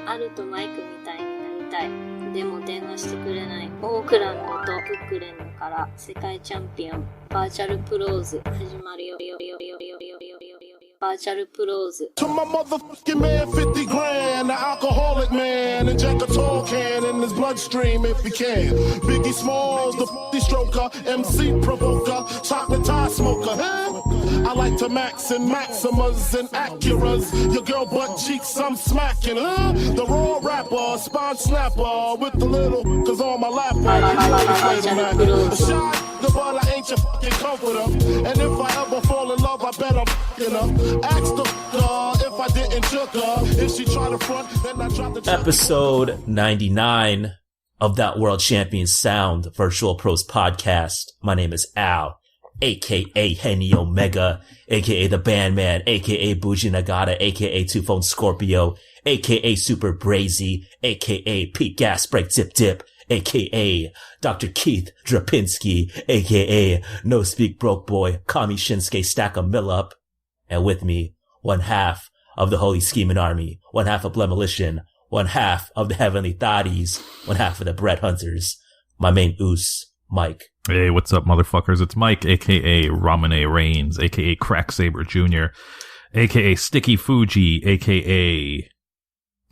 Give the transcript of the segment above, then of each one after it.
あるとマイクみたいになりたい。でも電話してくれない。オークランドとブックレンドから世界チャンピオンバーチャルプローズ始まるよ。バーチャルプローズ。To my motherfucking man, 50 grand, the alcoholic man, inject a tall can in his bloodstream if he can. Biggie Smalls, the 50 stroker, MC provoker, chocolate tie smoker. Huh? I like to max and Maximas and Acuras. Your girl butt cheeks, I'm smacking. Huh? The raw rapper, spine snapper with the little, cause on my lap. A shot, the ball, I ain't your fucking comforter. And if I ever fall in love, I bet I'm fucking her. Ask the if I didn't choke her. If she try to front, then I drop the Episode 99 of That World Champion Sound Virtual Pros Podcast. My name is Al, aka Henny Omega, aka the Bandman, aka Bougie Nagata, aka Two Phone Scorpio, aka Super Brazy, aka Pete Gas Break Dip Dip, aka Dr. Keith Drapinski, aka No Speak Broke Boy, Kami Shinsuke Stack a Mill Up. And with me, one half of the Holy Scheming Army, one half of Blemolition, one half of the Heavenly Thotties, one half of the Bread Hunters, my main oos, Mike. Hey, what's up, motherfuckers? It's Mike, a.k.a. Ramune Reigns, a.k.a. Crack Saber Jr., a.k.a. Sticky Fuji, a.k.a.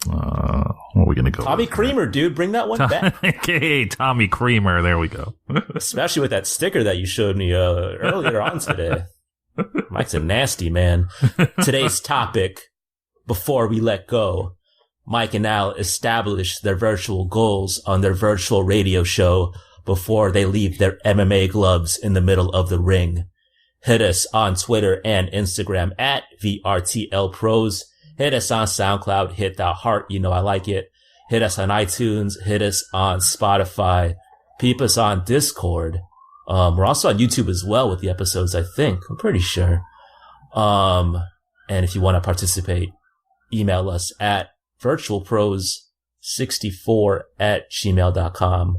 What are we going to go Tommy Creamer, dude. Bring that one back. a.k.a. Tommy Creamer. There we go. Especially with that sticker that you showed me earlier on today. Mike's a nasty man. Today's topic, before we let go, Mike and Al establish their virtual goals on their virtual radio show before they leave their MMA gloves in the middle of the ring. Hit us on Twitter and Instagram at VRTL Pros. Hit us on SoundCloud. Hit that heart. You know I like it. Hit us on iTunes. Hit us on Spotify. Peep us on Discord. We're also on YouTube as well with the episodes, I think. I'm pretty sure. And if you want to participate, email us at virtualpros64@gmail.com.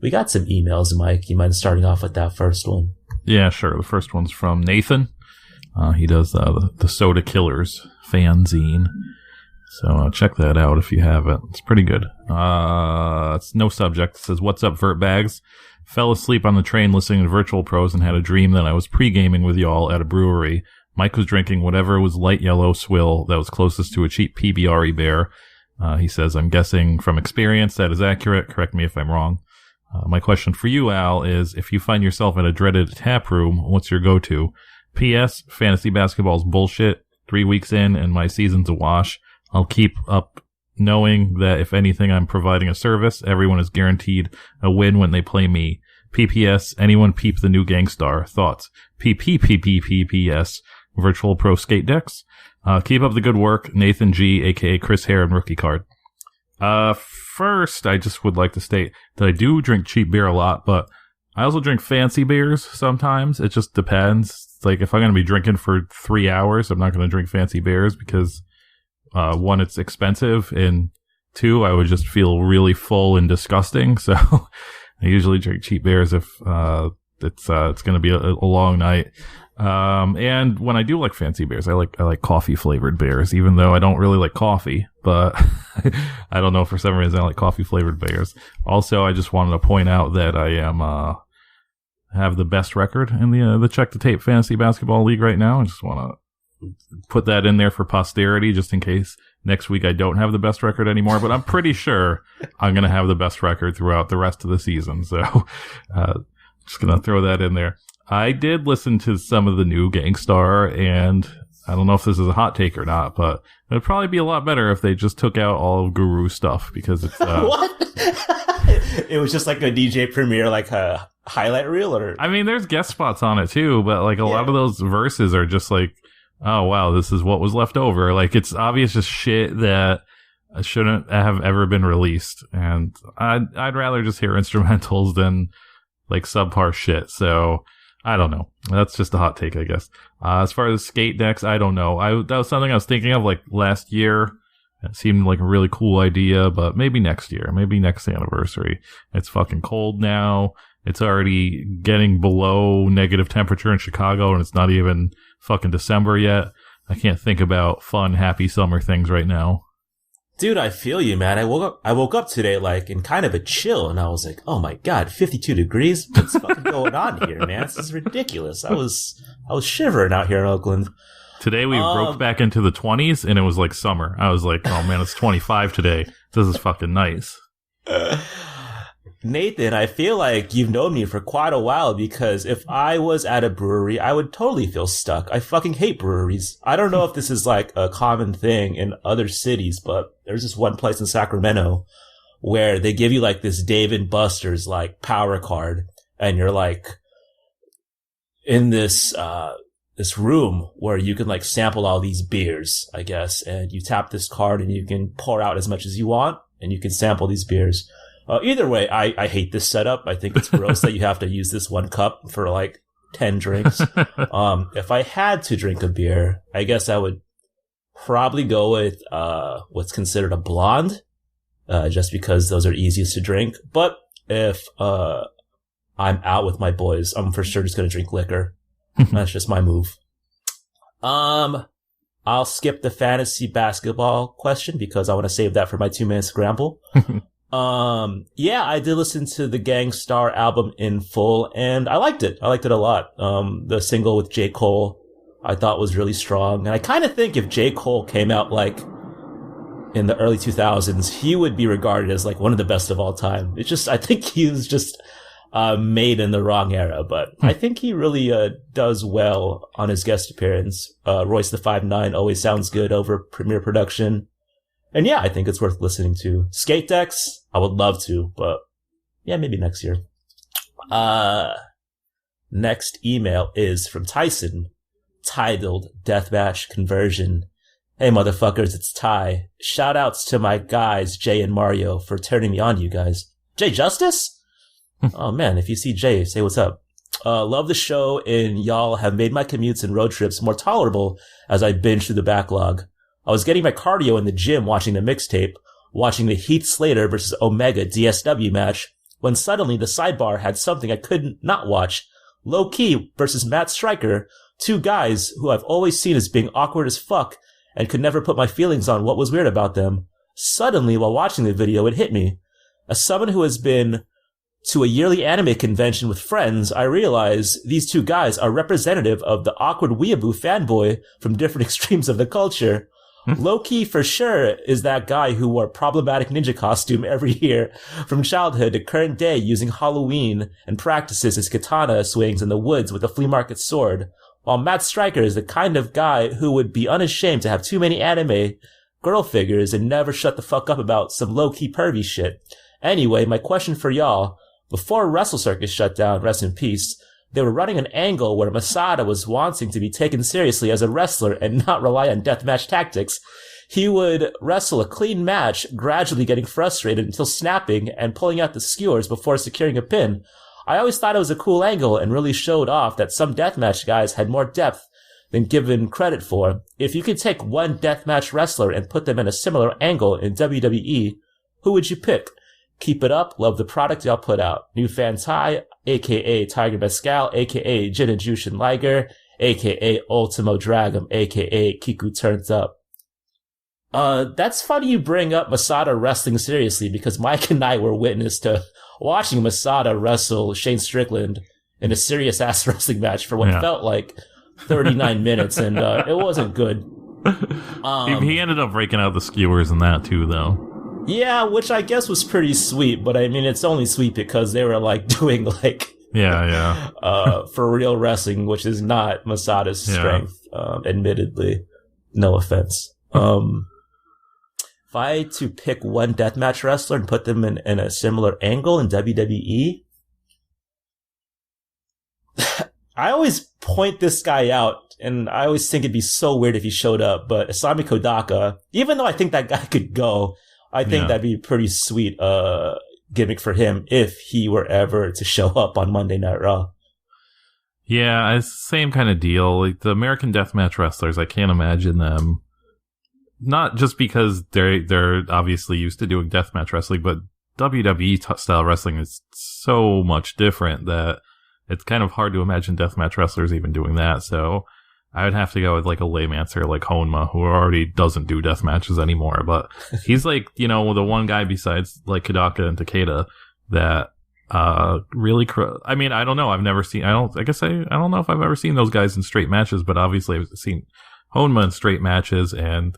We got some emails, Mike. You mind starting off with that first one? Yeah, sure. The first one's from Nathan. He does the Soda Killers fanzine. So check that out if you haven't. It's pretty good. It's no subject. It says, "What's up, Vert Bags? Fell asleep on the train listening to Virtual Pros and had a dream that I was pre-gaming with y'all at a brewery. Mike was drinking whatever was light yellow swill that was closest to a cheap PBR beer. He says, I'm guessing from experience that is accurate. Correct me if I'm wrong. My question for you, Al, is if you find yourself in a dreaded tap room, what's your go-to? P.S. Fantasy basketball's bullshit. 3 weeks in and my season's a wash. I'll keep up knowing that if anything, I'm providing a service. Everyone is guaranteed a win when they play me. PPS, anyone peep the new Gangstar? Thoughts? PPPPPPS, Virtual Pro Skate Decks. Keep up the good work. Nathan G, aka Chris Hare and Rookie Card." First, I just would like to state that I do drink cheap beer a lot, but I also drink fancy beers sometimes. It just depends. It's like if I'm going to be drinking for 3 hours, I'm not going to drink fancy beers because one, it's expensive, and two, I would just feel really full and disgusting. So I usually drink cheap beers if it's going to be a long night. And when I do like fancy beers, I like coffee flavored beers, even though I don't really like coffee, but I don't know, for some reason I like coffee flavored beers. Also, I just wanted to point out that I am have the best record in the Check the Tape Fantasy Basketball League right now. I just want to put that in there for posterity, just in case next week I don't have the best record anymore, but I'm pretty sure I'm going to have the best record throughout the rest of the season. So, just going to throw that in there. I did listen to some of the new Gangstar, and I don't know if this is a hot take or not, but it'd probably be a lot better if they just took out all of Guru's stuff, because it's, What? It was just like a DJ premiere, like a highlight reel, or? I mean, there's guest spots on it too, but like a lot of those verses are just like, oh wow, this is what was left over. Like, it's obvious just shit that shouldn't have ever been released, and I'd rather just hear instrumentals than like subpar shit. So I don't know. That's just a hot take, I guess. As far as skate decks, I don't know. That was something I was thinking of like last year. It seemed like a really cool idea, but maybe next year, maybe next anniversary. It's fucking cold now. It's already getting below negative temperature in Chicago, and it's not even fucking December yet. I can't think about fun, happy summer things right now. Dude, I feel you, man. I woke up today, like, in kind of a chill, and I was like, oh my god, 52 degrees? What's fucking going on here, man? This is ridiculous. I was shivering out here in Oakland. Today we broke back into the 20s, and it was like summer. I was like, oh man, it's 25 today. This is fucking nice. Nathan, I feel like you've known me for quite a while, because if I was at a brewery, I would totally feel stuck. I fucking hate breweries. I don't know if this is like a common thing in other cities, but there's this one place in Sacramento where they give you like this Dave & Buster's like power card, and you're like in this room where you can like sample all these beers, I guess, and you tap this card and you can pour out as much as you want and you can sample these beers. Either way, I hate this setup. I think it's gross that you have to use this one cup for like 10 drinks. If I had to drink a beer, I guess I would probably go with what's considered a blonde, just because those are easiest to drink. But if I'm out with my boys, I'm for sure just going to drink liquor. That's just my move. I'll skip the fantasy basketball question because I want to save that for my 2-minute scramble. Yeah, I did listen to the Gang Starr album in full, and I liked it. I liked it a lot. The single with J. Cole, I thought was really strong. And I kind of think if J. Cole came out like in the early 2000s, he would be regarded as like one of the best of all time. It's just, I think he was just, made in the wrong era, but I think he really, does well on his guest appearance. Royce the 5'9" always sounds good over Premier Production. And yeah, I think it's worth listening to. Skate Decks, I would love to, but yeah, maybe next year. Next email is from Tyson, titled Deathmatch Conversion. Hey motherfuckers, it's Ty. Shout outs to my guys, Jay and Mario, for turning me on to you guys. Jay Justice? Oh man, if you see Jay, say what's up. Love the show, and y'all have made my commutes and road trips more tolerable as I binge through the backlog. I was getting my cardio in the gym watching the mixtape, watching the Heath Slater versus Omega DSW match, when suddenly the sidebar had something I couldn't not watch. Low Key versus Matt Striker, two guys who I've always seen as being awkward as fuck and could never put my feelings on what was weird about them. Suddenly, while watching the video, it hit me. As someone who has been to a yearly anime convention with friends, I realize these two guys are representative of the awkward weeaboo fanboy from different extremes of the culture. Low-key for sure is that guy who wore problematic ninja costume every year from childhood to current day using Halloween and practices his katana swings in the woods with a flea market sword. While Matt Striker is the kind of guy who would be unashamed to have too many anime girl figures and never shut the fuck up about some low-key pervy shit. Anyway, my question for y'all, before Wrestle Circus shut down, rest in peace, they were running an angle where Masada was wanting to be taken seriously as a wrestler and not rely on deathmatch tactics. He would wrestle a clean match, gradually getting frustrated until snapping and pulling out the skewers before securing a pin. I always thought it was a cool angle and really showed off that some deathmatch guys had more depth than given credit for. If you could take one deathmatch wrestler and put them in a similar angle in WWE, who would you pick? Keep it up. Love the product y'all put out. New fan Ty, aka Tiger Mescal, aka Jin and Jushin Liger, aka Ultimo Dragon, aka Kiku Turns Up. That's funny you bring up Masada wrestling seriously, because Mike and I were witness to watching Masada wrestle Shane Strickland in a serious ass wrestling match for what felt like 39 minutes, and it wasn't good. He ended up breaking out the skewers in that too, though. Yeah, which I guess was pretty sweet, but I mean, it's only sweet because they were like doing like for real wrestling, which is not Masada's strength, admittedly. No offense. If I had to pick one deathmatch wrestler and put them in a similar angle in WWE, I always point this guy out, and I always think it'd be so weird if he showed up, but Asami Kodaka, even though I think that guy could go, I think that'd be a pretty sweet gimmick for him if he were ever to show up on Monday Night Raw. Yeah, it's the same kind of deal. Like the American Deathmatch wrestlers, I can't imagine them. Not just because they're obviously used to doing deathmatch wrestling, but WWE style wrestling is so much different that it's kind of hard to imagine deathmatch wrestlers even doing that. So I would have to go with like a lame answer like Honma, who already doesn't do death matches anymore. But he's like, the one guy besides like Kadaka and Takeda that really. I mean, I don't know. I've never seen. I don't know if I've ever seen those guys in straight matches, but obviously I've seen Honma in straight matches, and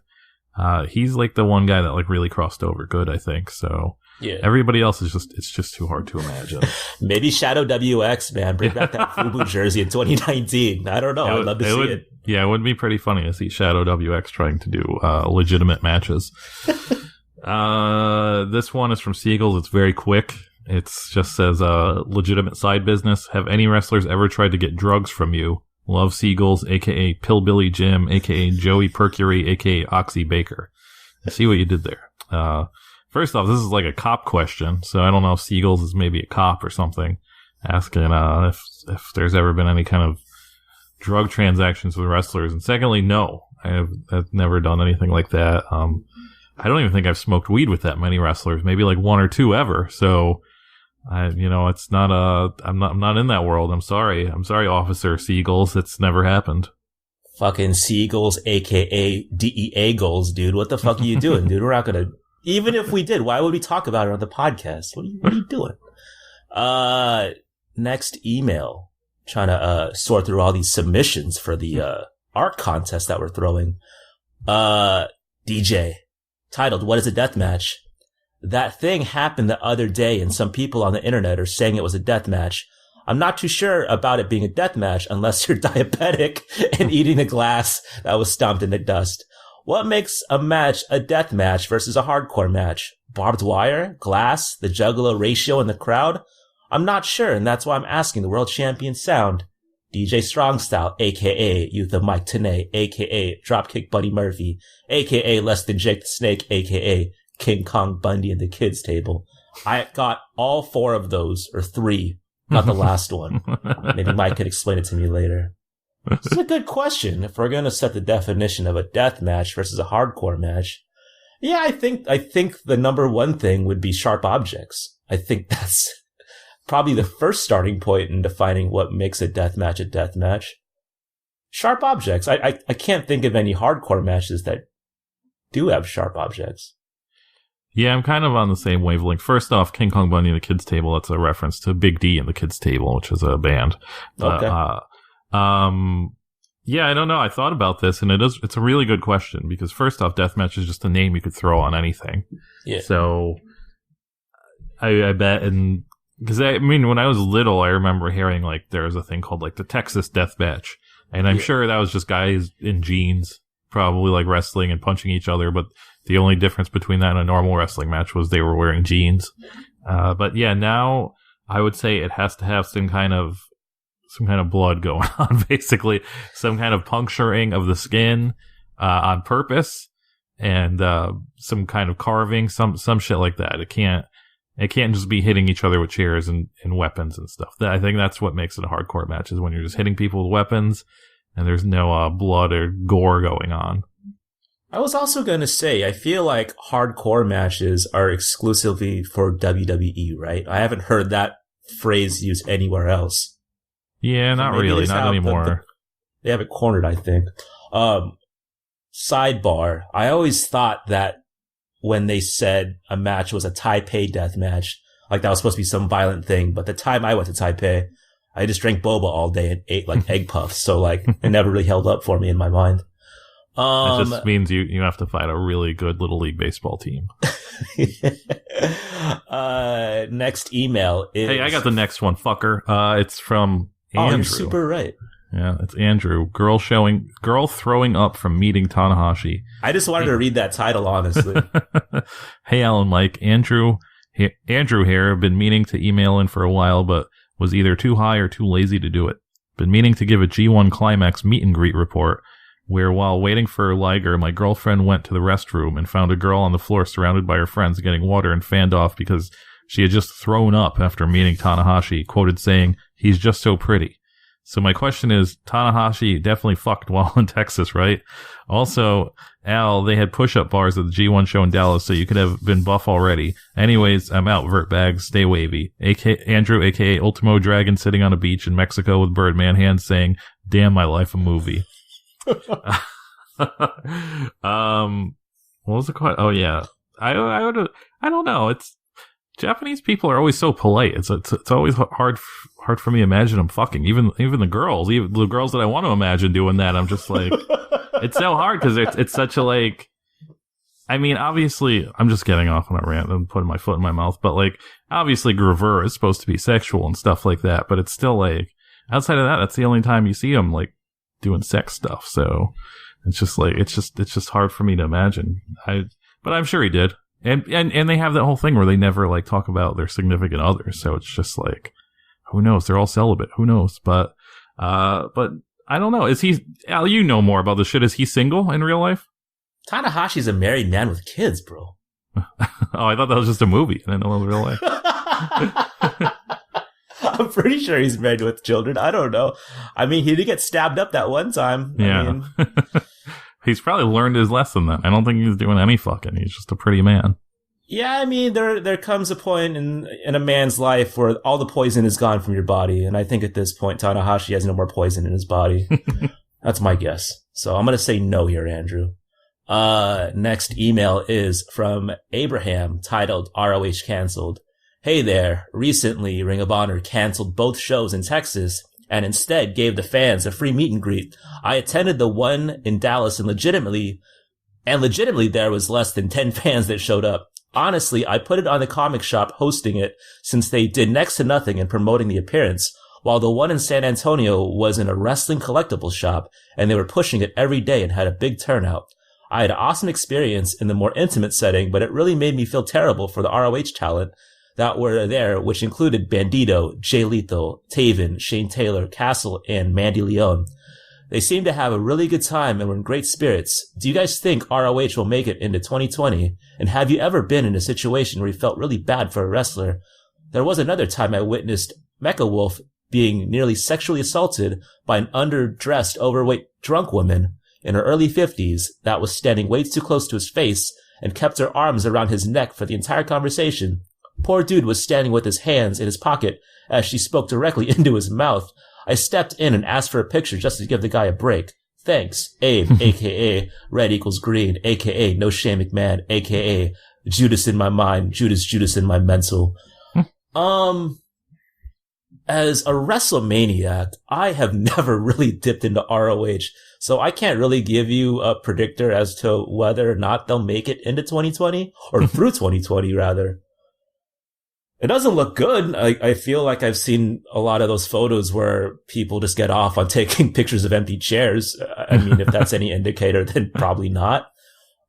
he's like the one guy that like really crossed over good, I think. So. Yeah. Everybody else it's just too hard to imagine. Maybe Shadow WX, man. Bring back that FUBU jersey in 2019. I don't know. I'd love to see it. Yeah, it would be pretty funny to see Shadow WX trying to do legitimate matches. This one is from Seagulls. It's very quick. It just says, legitimate side business. Have any wrestlers ever tried to get drugs from you? Love Seagulls, a.k.a. Pillbilly Jim, a.k.a. Joey Percury, a.k.a. Oxy Baker. I see what you did there. First off, this is like a cop question, so I don't know if Seagulls is maybe a cop or something, asking if there's ever been any kind of drug transactions with wrestlers. And secondly, no, I've never done anything like that. I don't even think I've smoked weed with that many wrestlers, maybe like one or two ever. So, it's not I'm not in that world. I'm sorry, Officer Seagulls. It's never happened. Fucking Seagulls, aka DEA goals, dude. What the fuck are you doing, dude? We're not gonna. Even if we did, why would we talk about it on the podcast? What are you doing? Next email. Trying to sort through all these submissions for the art contest that we're throwing. DJ. Titled, What is a Death Match? That thing happened the other day and some people on the internet are saying it was a death match. I'm not too sure about it being a death match unless you're diabetic and eating a glass that was stomped in the dust. What makes a match a death match versus a hardcore match? Barbed wire? Glass? The juggalo ratio in the crowd? I'm not sure, and that's why I'm asking the world champion Sound. DJ Strong Style, a.k.a. Youth of Mike Tenay, a.k.a. Dropkick Buddy Murphy, a.k.a. Less Than Jake the Snake, a.k.a. King Kong Bundy and the Kids Table. I got all four of those, or three. Not the last one. Maybe Mike could explain it to me later. This is a good question. If we're going to set the definition of a death match versus a hardcore match, yeah, I think the number one thing would be sharp objects. I think that's probably the first starting point in defining what makes a death match a death match. Sharp objects. I can't think of any hardcore matches that do have sharp objects. Yeah, I'm kind of on the same wavelength. First off, King Kong Bundy and the Kids Table, that's a reference to Big D and the Kids Table, which is a band. Okay. Yeah, I don't know. I thought about this, and it's a really good question, because first off, deathmatch is just a name you could throw on anything. Yeah. So, I bet, and, because when I was little, I remember hearing, like, there was a thing called, like, the Texas Death Match, and I'm sure that was just guys in jeans, probably, like, wrestling and punching each other, but the only difference between that and a normal wrestling match was they were wearing jeans. But yeah, now, I would say it has to have some kind of blood going on, basically. Some kind of puncturing of the skin, on purpose, and, some kind of carving, some shit like that. It can't just be hitting each other with chairs and weapons and stuff. I think that's what makes it a hardcore match, is when you're just hitting people with weapons, and there's no, blood or gore going on. I was also going to say, I feel like hardcore matches are exclusively for WWE, right? I haven't heard that phrase used anywhere else. Yeah, not really. Not anymore. They have it cornered, I think. Sidebar. I always thought that when they said a match was a Taipei death match, like that was supposed to be some violent thing. But the time I went to Taipei, I just drank boba all day and ate like egg puffs. So like it never really held up for me in my mind. It just means you have to fight a really good Little League baseball team. Next email is... Hey, I got the next one, fucker. It's from Andrew. Oh, you're super right. Yeah, it's Andrew. Girl throwing up from meeting Tanahashi. I just wanted to read that title, honestly. Hey, Alan, Mike. Andrew here. I've been meaning to email in for a while, but was either too high or too lazy to do it. Been meaning to give a G1 Climax meet and greet report, where while waiting for Liger, my girlfriend went to the restroom and found a girl on the floor surrounded by her friends getting water and fanned off because she had just thrown up after meeting Tanahashi, quoted saying, "He's just so pretty." So my question is, Tanahashi definitely fucked while in Texas, right? Also, Al, they had push-up bars at the G1 show in Dallas, so you could have been buff already. Anyways, I'm out, Vertbags. Stay wavy. Andrew, a.k.a. Ultimo Dragon, sitting on a beach in Mexico with Birdman hands saying, "Damn, my life a movie." What was the question? Oh yeah, I don't know. It's Japanese people are always so polite. It's always hard for me to imagine them fucking. Even the girls that I want to imagine doing that. I'm just like, it's so hard because it's such a like. I mean, obviously, I'm just getting off on a rant and putting my foot in my mouth, but like, obviously, Gravure is supposed to be sexual and stuff like that, but it's still like, outside of that, that's the only time you see him like doing sex stuff. So it's just like, it's just hard for me to imagine. But I'm sure he did. And they have that whole thing where they never like talk about their significant others. So it's just like, who knows? They're all celibate. Who knows? But I don't know. Is he, Al, you know more about this shit. Is he single in real life? Tanahashi's a married man with kids, bro. Oh, I thought that was just a movie. I didn't know it was real life. I'm pretty sure he's married with children. I don't know. I mean, he did get stabbed up that one time. Yeah. I mean, he's probably learned his lesson then. I don't think he's doing any fucking. He's just a pretty man. Yeah, I mean, there comes a point in a man's life where all the poison is gone from your body. And I think at this point, Tanahashi has no more poison in his body. That's my guess. So I'm going to say no here, Andrew. Next email is from Abraham, titled ROH Cancelled. Hey there. Recently, Ring of Honor canceled both shows in Texas and instead gave the fans a free meet and greet. I attended the one in Dallas and legitimately there was less than 10 fans that showed up. Honestly, I put it on the comic shop hosting it since they did next to nothing in promoting the appearance, while the one in San Antonio was in a wrestling collectibles shop and they were pushing it every day and had a big turnout. I had an awesome experience in the more intimate setting, but it really made me feel terrible for the ROH talent that were there, which included Bandito, Jay Lethal, Taven, Shane Taylor, Castle, and Mandy Leon. They seemed to have a really good time and were in great spirits. Do you guys think ROH will make it into 2020? And have you ever been in a situation where you felt really bad for a wrestler? There was another time I witnessed Mecha Wolf being nearly sexually assaulted by an underdressed, overweight, drunk woman in her early 50s that was standing way too close to his face and kept her arms around his neck for the entire conversation. Poor dude was standing with his hands in his pocket as she spoke directly into his mouth. I stepped in and asked for a picture just to give the guy a break. Thanks, Abe, aka Red Equals Green, aka No Shame McMahon, aka Judas in my mind, Judas in my mental. As a WrestleManiac, I have never really dipped into ROH, so I can't really give you a predictor as to whether or not they'll make it into 2020, or through 2020, rather. It doesn't look good. I feel like I've seen a lot of those photos where people just get off on taking pictures of empty chairs. I mean, if that's any indicator, then probably not.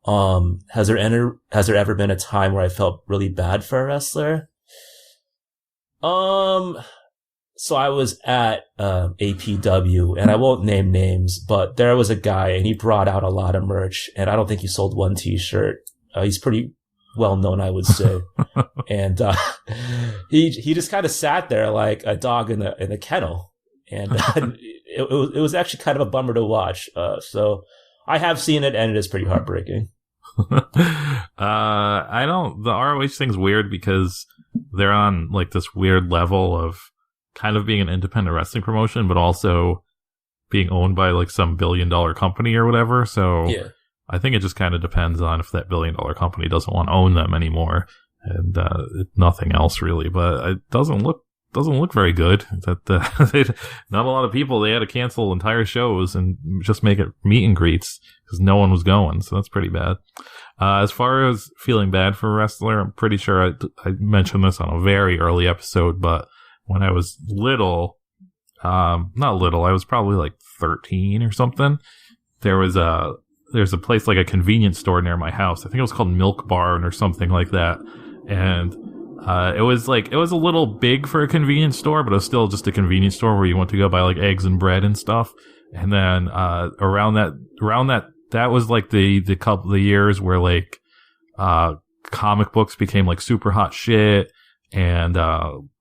Has there ever been a time where I felt really bad for a wrestler? So I was at APW, and I won't name names, but there was a guy, and he brought out a lot of merch, and I don't think he sold one T-shirt. He's pretty well known, I would say. And he just kind of sat there like a dog in a kennel, and it was actually kind of a bummer to watch. So I have seen it, and it is pretty heartbreaking. The ROH thing's weird because they're on like this weird level of kind of being an independent wrestling promotion, but also being owned by like some $1 billion company or whatever. So yeah. I think it just kind of depends on if that $1 billion company doesn't want to own them anymore, and nothing else really. But it doesn't look very good. That not a lot of people. They had to cancel entire shows and just make it meet and greets because no one was going. So that's pretty bad. As far as feeling bad for a wrestler, I'm pretty sure I mentioned this on a very early episode, but when I was little, not little, I was probably like 13 or something. There's a place like a convenience store near my house. I think it was called Milk Barn or something like that. And it was a little big for a convenience store, but it was still just a convenience store where you went to go buy like eggs and bread and stuff. And then around that was like the couple of years where like comic books became like super hot shit, and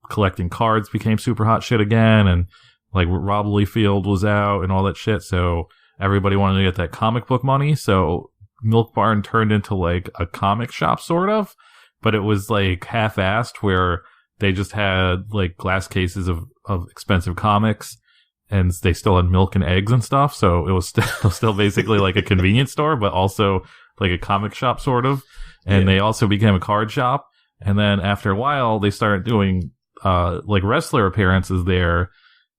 collecting cards became super hot shit again, and like Rob Liefeld was out and all that shit. So everybody wanted to get that comic book money. So Milk Barn turned into like a comic shop sort of, but it was like half-assed where they just had like glass cases of expensive comics, and they still had milk and eggs and stuff. So it was still basically like a convenience store, but also like a comic shop sort of. And they also became a card shop. And then after a while, they started doing like wrestler appearances there,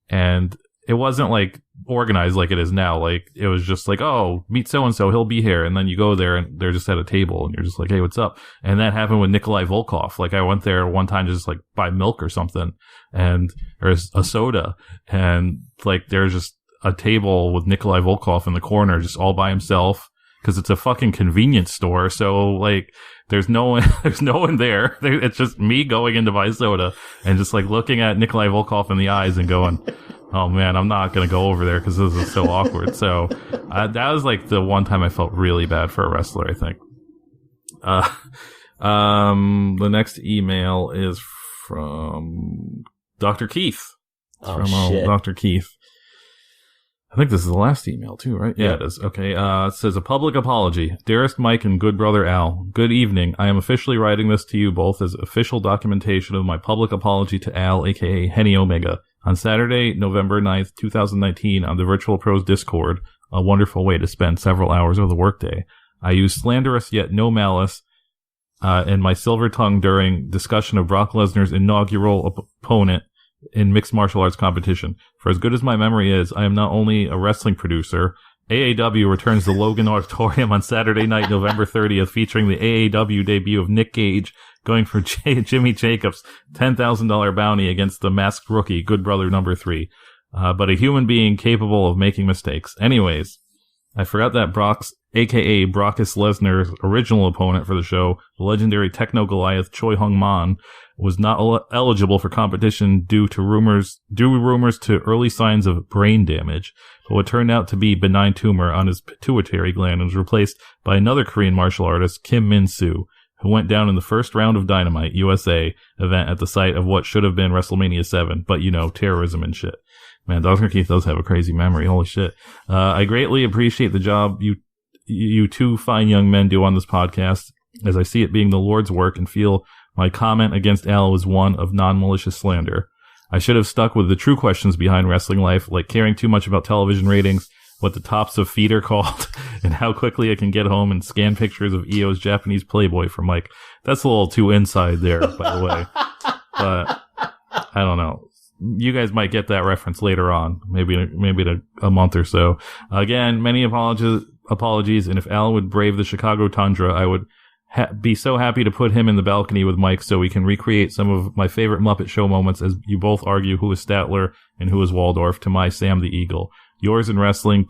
and it wasn't like organized like it is now. Like it was just like, oh, meet so and so, he'll be here, and then you go there and they're just at a table, and you're just like, hey, what's up? And that happened with Nikolai Volkov. Like I went there one time to just like buy milk or something, or a soda, and like there's just a table with Nikolai Volkov in the corner, just all by himself, because it's a fucking convenience store. So like, there's no one there. It's just me going in to buy soda and just like looking at Nikolai Volkov in the eyes and going, oh man, I'm not going to go over there because this is so awkward. So that was like the one time I felt really bad for a wrestler, I think. The next email is from Dr. Keith. Shit. Dr. Keith. I think this is the last email too, right? Yeah, it is. Okay. It says, a public apology. Dearest Mike and good brother Al, good evening. I am officially writing this to you both as official documentation of my public apology to Al, aka Henny Omega, on Saturday, November 9th, 2019, on the Virtual Pros Discord, a wonderful way to spend several hours of the workday. I used slanderous yet no malice in my silver tongue during discussion of Brock Lesnar's inaugural opponent in mixed martial arts competition. For as good as my memory is, I am not only a wrestling producer. AAW returns to Logan Auditorium on Saturday night, November 30th, featuring the AAW debut of Nick Gage going for Jimmy Jacobs' $10,000 bounty against the masked rookie, Good Brother number 3. But a human being capable of making mistakes. Anyways, I forgot that Brock's, aka Brockus Lesnar's original opponent for the show, the legendary Techno Goliath Choi Hung Man, was not eligible for competition due rumors to early signs of brain damage, but what turned out to be benign tumor on his pituitary gland and was replaced by another Korean martial artist, Kim Min-soo, who went down in the first round of Dynamite USA event at the site of what should have been WrestleMania 7, but terrorism and shit. Man, Dr. Keith does have a crazy memory. Holy shit. I greatly appreciate the job you two fine young men do on this podcast, as I see it being the Lord's work and feel my comment against Al was one of non-malicious slander. I should have stuck with the true questions behind wrestling life, like caring too much about television ratings, what the tops of feet are called, and how quickly I can get home and scan pictures of EO's Japanese Playboy for Mike. That's a little too inside there, by the way. But I don't know. You guys might get that reference later on, maybe in a month or so. Again, many apologies, and if Al would brave the Chicago tundra, I would be so happy to put him in the balcony with Mike so we can recreate some of my favorite Muppet Show moments as you both argue who is Statler and who is Waldorf to my Sam the Eagle. Yours in wrestling,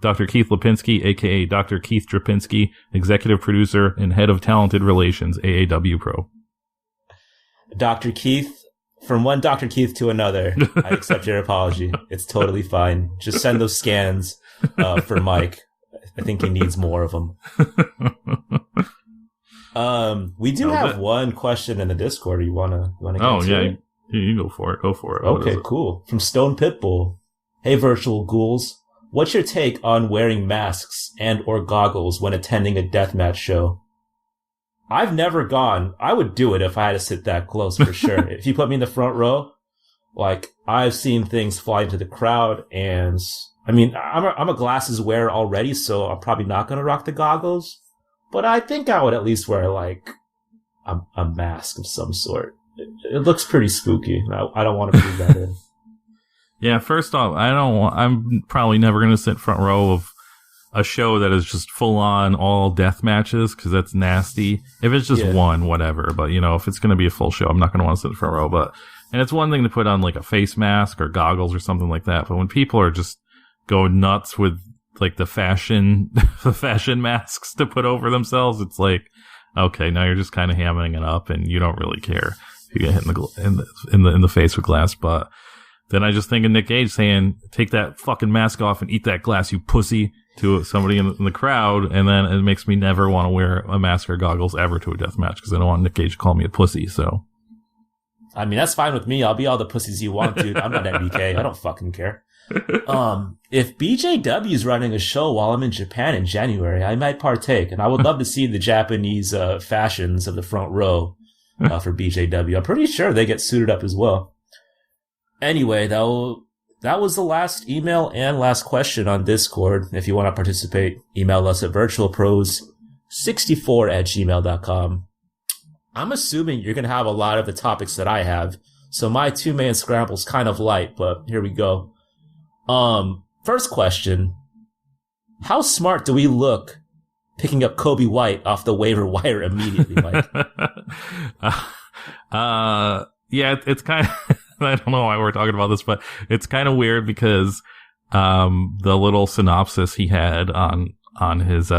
Dr. Keith Lipinski, aka Dr. Keith Drapinski, executive producer and head of talented relations, AAW Pro. Dr. Keith, from one Dr. Keith to another, I accept your apology. It's totally fine. Just send those scans for Mike. I think he needs more of them. We do have one question in the Discord. You wanna get to it? You go for it. Okay, cool. From Stone Pitbull. Hey, virtual ghouls. What's your take on wearing masks and or goggles when attending a deathmatch show? I've never gone. I would do it if I had to sit that close for sure. If you put me in the front row, like I've seen things fly into the crowd, and I mean, I'm a glasses wearer already, so I'm probably not going to rock the goggles. But I think I would at least wear like a mask of some sort. It looks pretty spooky. I don't want to breathe that in. Yeah, first off, I'm probably never going to sit front row of a show that is just full on all death matches, because that's nasty. If it's just one, whatever. But if it's going to be a full show, I'm not going to want to sit in front row. And it's one thing to put on like a face mask or goggles or something like that. But when people are just going nuts with like the fashion masks to put over themselves, it's like, okay, now you're just kind of hamming it up and you don't really care if you get hit in the face with glass. But then I just think of Nick Gage saying, take that fucking mask off and eat that glass, you pussy, to somebody in the crowd, and then it makes me never want to wear a mask or goggles ever to a death match, because I don't want Nick Gage to call me a pussy. So, I mean, that's fine with me. I'll be all the pussies you want, dude. I'm not MBK. I don't fucking care. If BJW is running a show while I'm in Japan in January, I might partake, and I would love to see the Japanese fashions of the front row for BJW. I'm pretty sure they get suited up as well. Anyway, though, that was the last email and last question on Discord. If you want to participate, email us at virtualpros64@gmail.com. I'm assuming you're going to have a lot of the topics that I have. So my 2-man scramble's kind of light, but here we go. First question. How smart do we look picking up Kobe White off the waiver wire immediately, Mike? Yeah, it's kind of, I don't know why we're talking about this, but it's kind of weird because, the little synopsis he had on his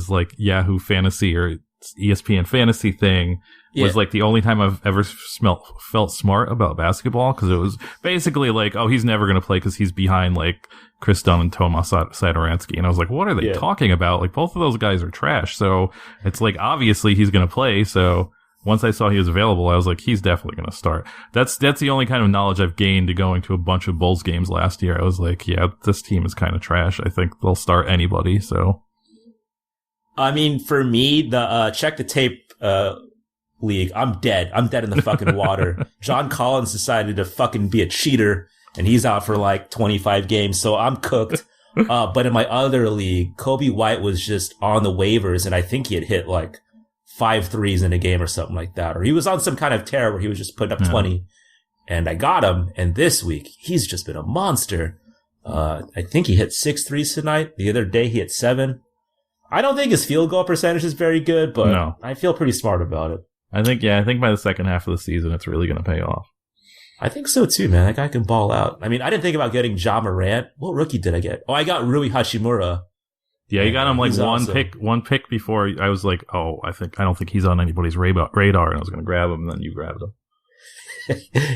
like Yahoo Fantasy or ESPN Fantasy thing was like the only time I've ever felt smart about basketball, because it was basically like, oh, he's never going to play because he's behind like Chris Dunn and Tomas Satoransky. And I was like, what are they talking about? Like, both of those guys are trash. So it's like, obviously he's going to play. So once I saw he was available, I was like, he's definitely going to start. That's the only kind of knowledge I've gained to going to a bunch of Bulls games last year. I was like, yeah, this team is kind of trash. I think they'll start anybody. So, I mean, for me, the check the tape league, I'm dead. I'm dead in the fucking water. John Collins decided to fucking be a cheater, and he's out for like 25 games, so I'm cooked. But in my other league, Kobe White was just on the waivers, and I think he had hit like 5 threes in a game or something like that. Or he was on some kind of tear where he was just putting up 20. And I got him, and this week, he's just been a monster. I think he hit 6 threes tonight. The other day, he hit 7. I don't think his field goal percentage is very good, but I feel pretty smart about it. I think by the second half of the season, it's really going to pay off. I think so too, man. That guy can ball out. I mean, I didn't think about getting Ja Morant. What rookie did I get? Oh, I got Rui Hachimura. Yeah, you got him like one pick before. I was like, oh, I don't think he's on anybody's radar, and I was going to grab him, and then you grabbed him.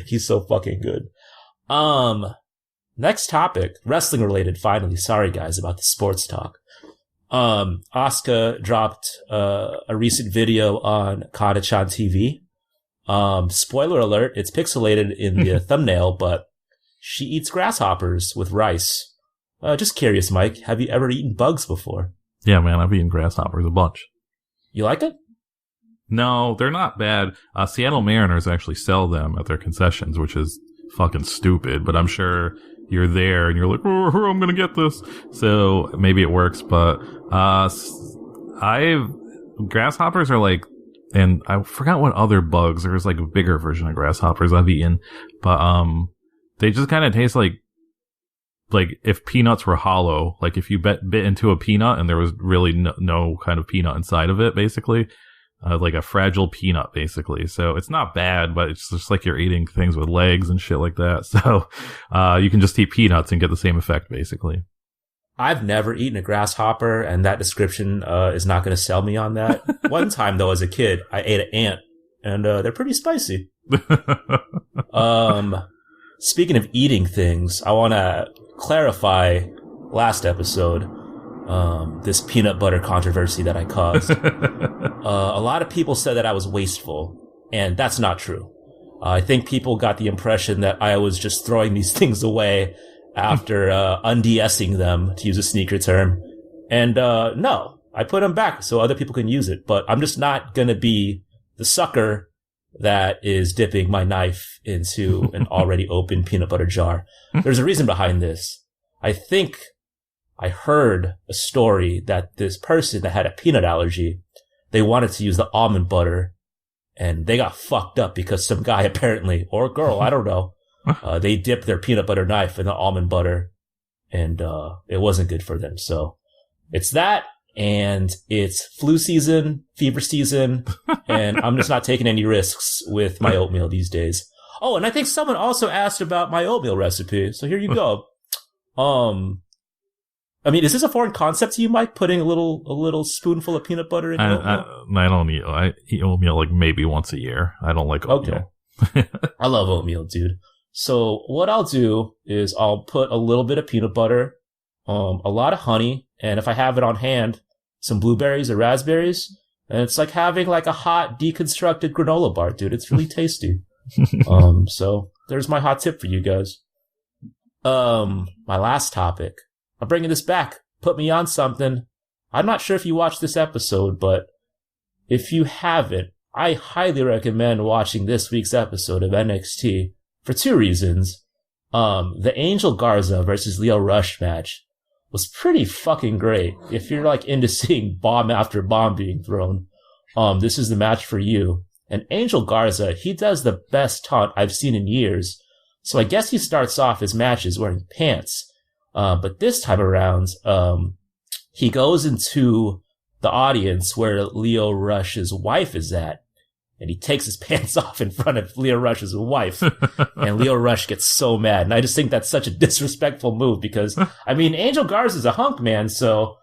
He's so fucking good. Next topic, wrestling related. Finally, sorry guys about the sports talk. Asuka dropped a recent video on Kada-chan TV. Spoiler alert, it's pixelated in the thumbnail, but she eats grasshoppers with rice. Just curious, Mike, have you ever eaten bugs before? Yeah, man, I've eaten grasshoppers a bunch. You like it? No, they're not bad. Seattle Mariners actually sell them at their concessions, which is fucking stupid, but I'm sure you're there and you're like, oh, I'm gonna get this. So maybe it works, but grasshoppers are like, and I forgot what other bugs. There's like a bigger version of grasshoppers I've eaten, but they just kind of taste like if peanuts were hollow, like if you bit into a peanut and there was really no kind of peanut inside of it, basically. Like a fragile peanut, basically. So it's not bad, but it's just like you're eating things with legs and shit like that. So, you can just eat peanuts and get the same effect, basically. I've never eaten a grasshopper, and that description, is not going to sell me on that. One time, though, as a kid, I ate an ant, and, they're pretty spicy. Speaking of eating things, I want to clarify last episode. This peanut butter controversy that I caused. A lot of people said that I was wasteful, and that's not true. I think people got the impression that I was just throwing these things away after unds-ing them, to use a sneaker term. And no, I put them back so other people can use it, but I'm just not going to be the sucker that is dipping my knife into an already open peanut butter jar. There's a reason behind this. I think I heard a story that this person that had a peanut allergy, they wanted to use the almond butter, and they got fucked up because some guy apparently, or a girl, I don't know, they dipped their peanut butter knife in the almond butter, and it wasn't good for them. So it's that, and it's flu season, fever season, and I'm just not taking any risks with my oatmeal these days. Oh, and I think someone also asked about my oatmeal recipe, so here you go. I mean, is this a foreign concept to you, Mike? Putting a little spoonful of peanut butter in oatmeal? I eat oatmeal like maybe once a year. I don't like oatmeal. Okay. I love oatmeal, dude. So what I'll do is I'll put a little bit of peanut butter, a lot of honey, and if I have it on hand, some blueberries or raspberries, and it's like having like a hot deconstructed granola bar, dude. It's really tasty. So there's my hot tip for you guys. My last topic. I'm bringing this back. Put me on something. I'm not sure if you watched this episode, but if you haven't, I highly recommend watching this week's episode of NXT for 2 reasons. The Angel Garza versus Lio Rush match was pretty fucking great. If you're like into seeing bomb after bomb being thrown, this is the match for you. And Angel Garza, he does the best taunt I've seen in years. So I guess he starts off his matches wearing pants. But this time around, he goes into the audience where Lio Rush's wife is at. And he takes his pants off in front of Lio Rush's wife. And Lio Rush gets so mad. And I just think that's such a disrespectful move because, I mean, Angel Garza's a hunk, man. So,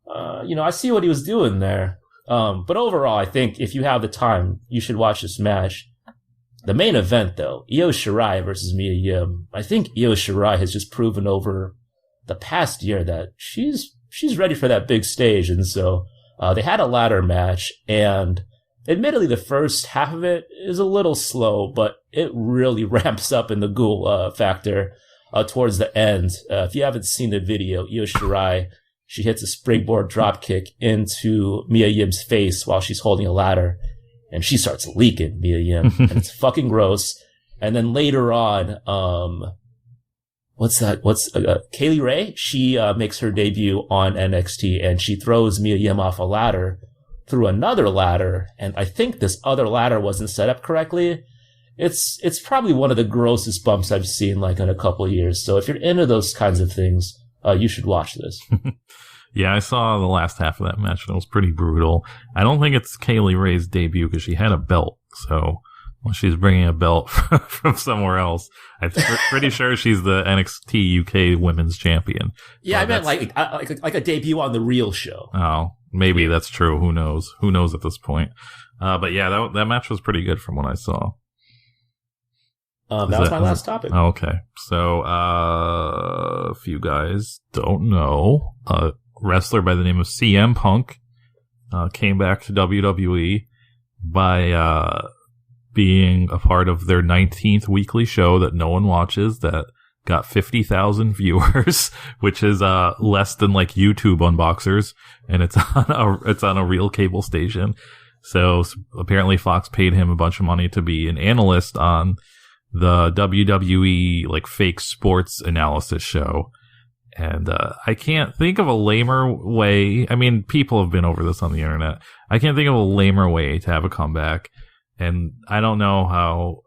I see what he was doing there. But overall, I think if you have the time, you should watch this match. The main event, though, Io Shirai versus Mia Yim. I think Io Shirai has just proven over the past year that she's ready for that big stage. And so, they had a ladder match, and admittedly, the first half of it is a little slow, but it really ramps up in the ghoul factor towards the end. If you haven't seen the video, Io Shirai, she hits a springboard dropkick into Mia Yim's face while she's holding a ladder, and she starts leaking Mia Yim, and it's fucking gross. And then later on, Kaylee Ray? She makes her debut on NXT, and she throws Mia Yim off a ladder through another ladder, and I think this other ladder wasn't set up correctly. It's probably one of the grossest bumps I've seen like in a couple of years. So if you're into those kinds of things, you should watch this. Yeah, I saw the last half of that match, and it was pretty brutal. I don't think it's Kaylee Ray's debut because she had a belt, so she's bringing a belt from somewhere else. I'm pretty sure she's the NXT UK Women's Champion. Yeah, I meant like a debut on the Real show. Oh, maybe that's true. Who knows? Who knows at this point? But yeah, that match was pretty good from what I saw. That was my last topic. Okay. So, if you guys don't know, a wrestler by the name of CM Punk came back to WWE by being a part of their 19th weekly show that no one watches that got 50,000 viewers, which is less than like YouTube Unboxers, and it's on a real cable station. So apparently Fox paid him a bunch of money to be an analyst on the WWE like fake sports analysis show. And I can't think of a lamer way. I mean, people have been over this on the internet. I can't think of a lamer way to have a comeback. And I don't know how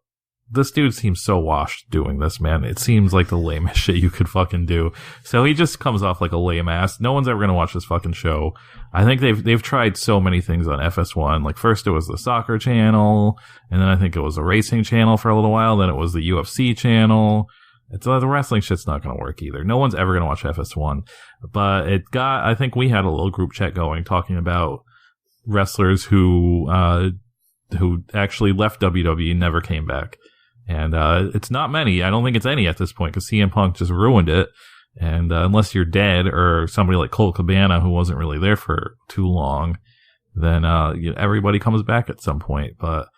this dude seems so washed doing this, man. It seems like the lamest shit you could fucking do. So he just comes off like a lame ass. No one's ever going to watch this fucking show. I think they've tried so many things on FS1. Like first it was the soccer channel, and then I think it was a racing channel for a little while. Then it was the UFC channel. The wrestling shit's not going to work either. No one's ever going to watch FS1. But I think we had a little group chat going talking about wrestlers who actually left WWE and never came back. And it's not many. I don't think it's any at this point because CM Punk just ruined it. And unless you're dead or somebody like Colt Cabana who wasn't really there for too long, then everybody comes back at some point. But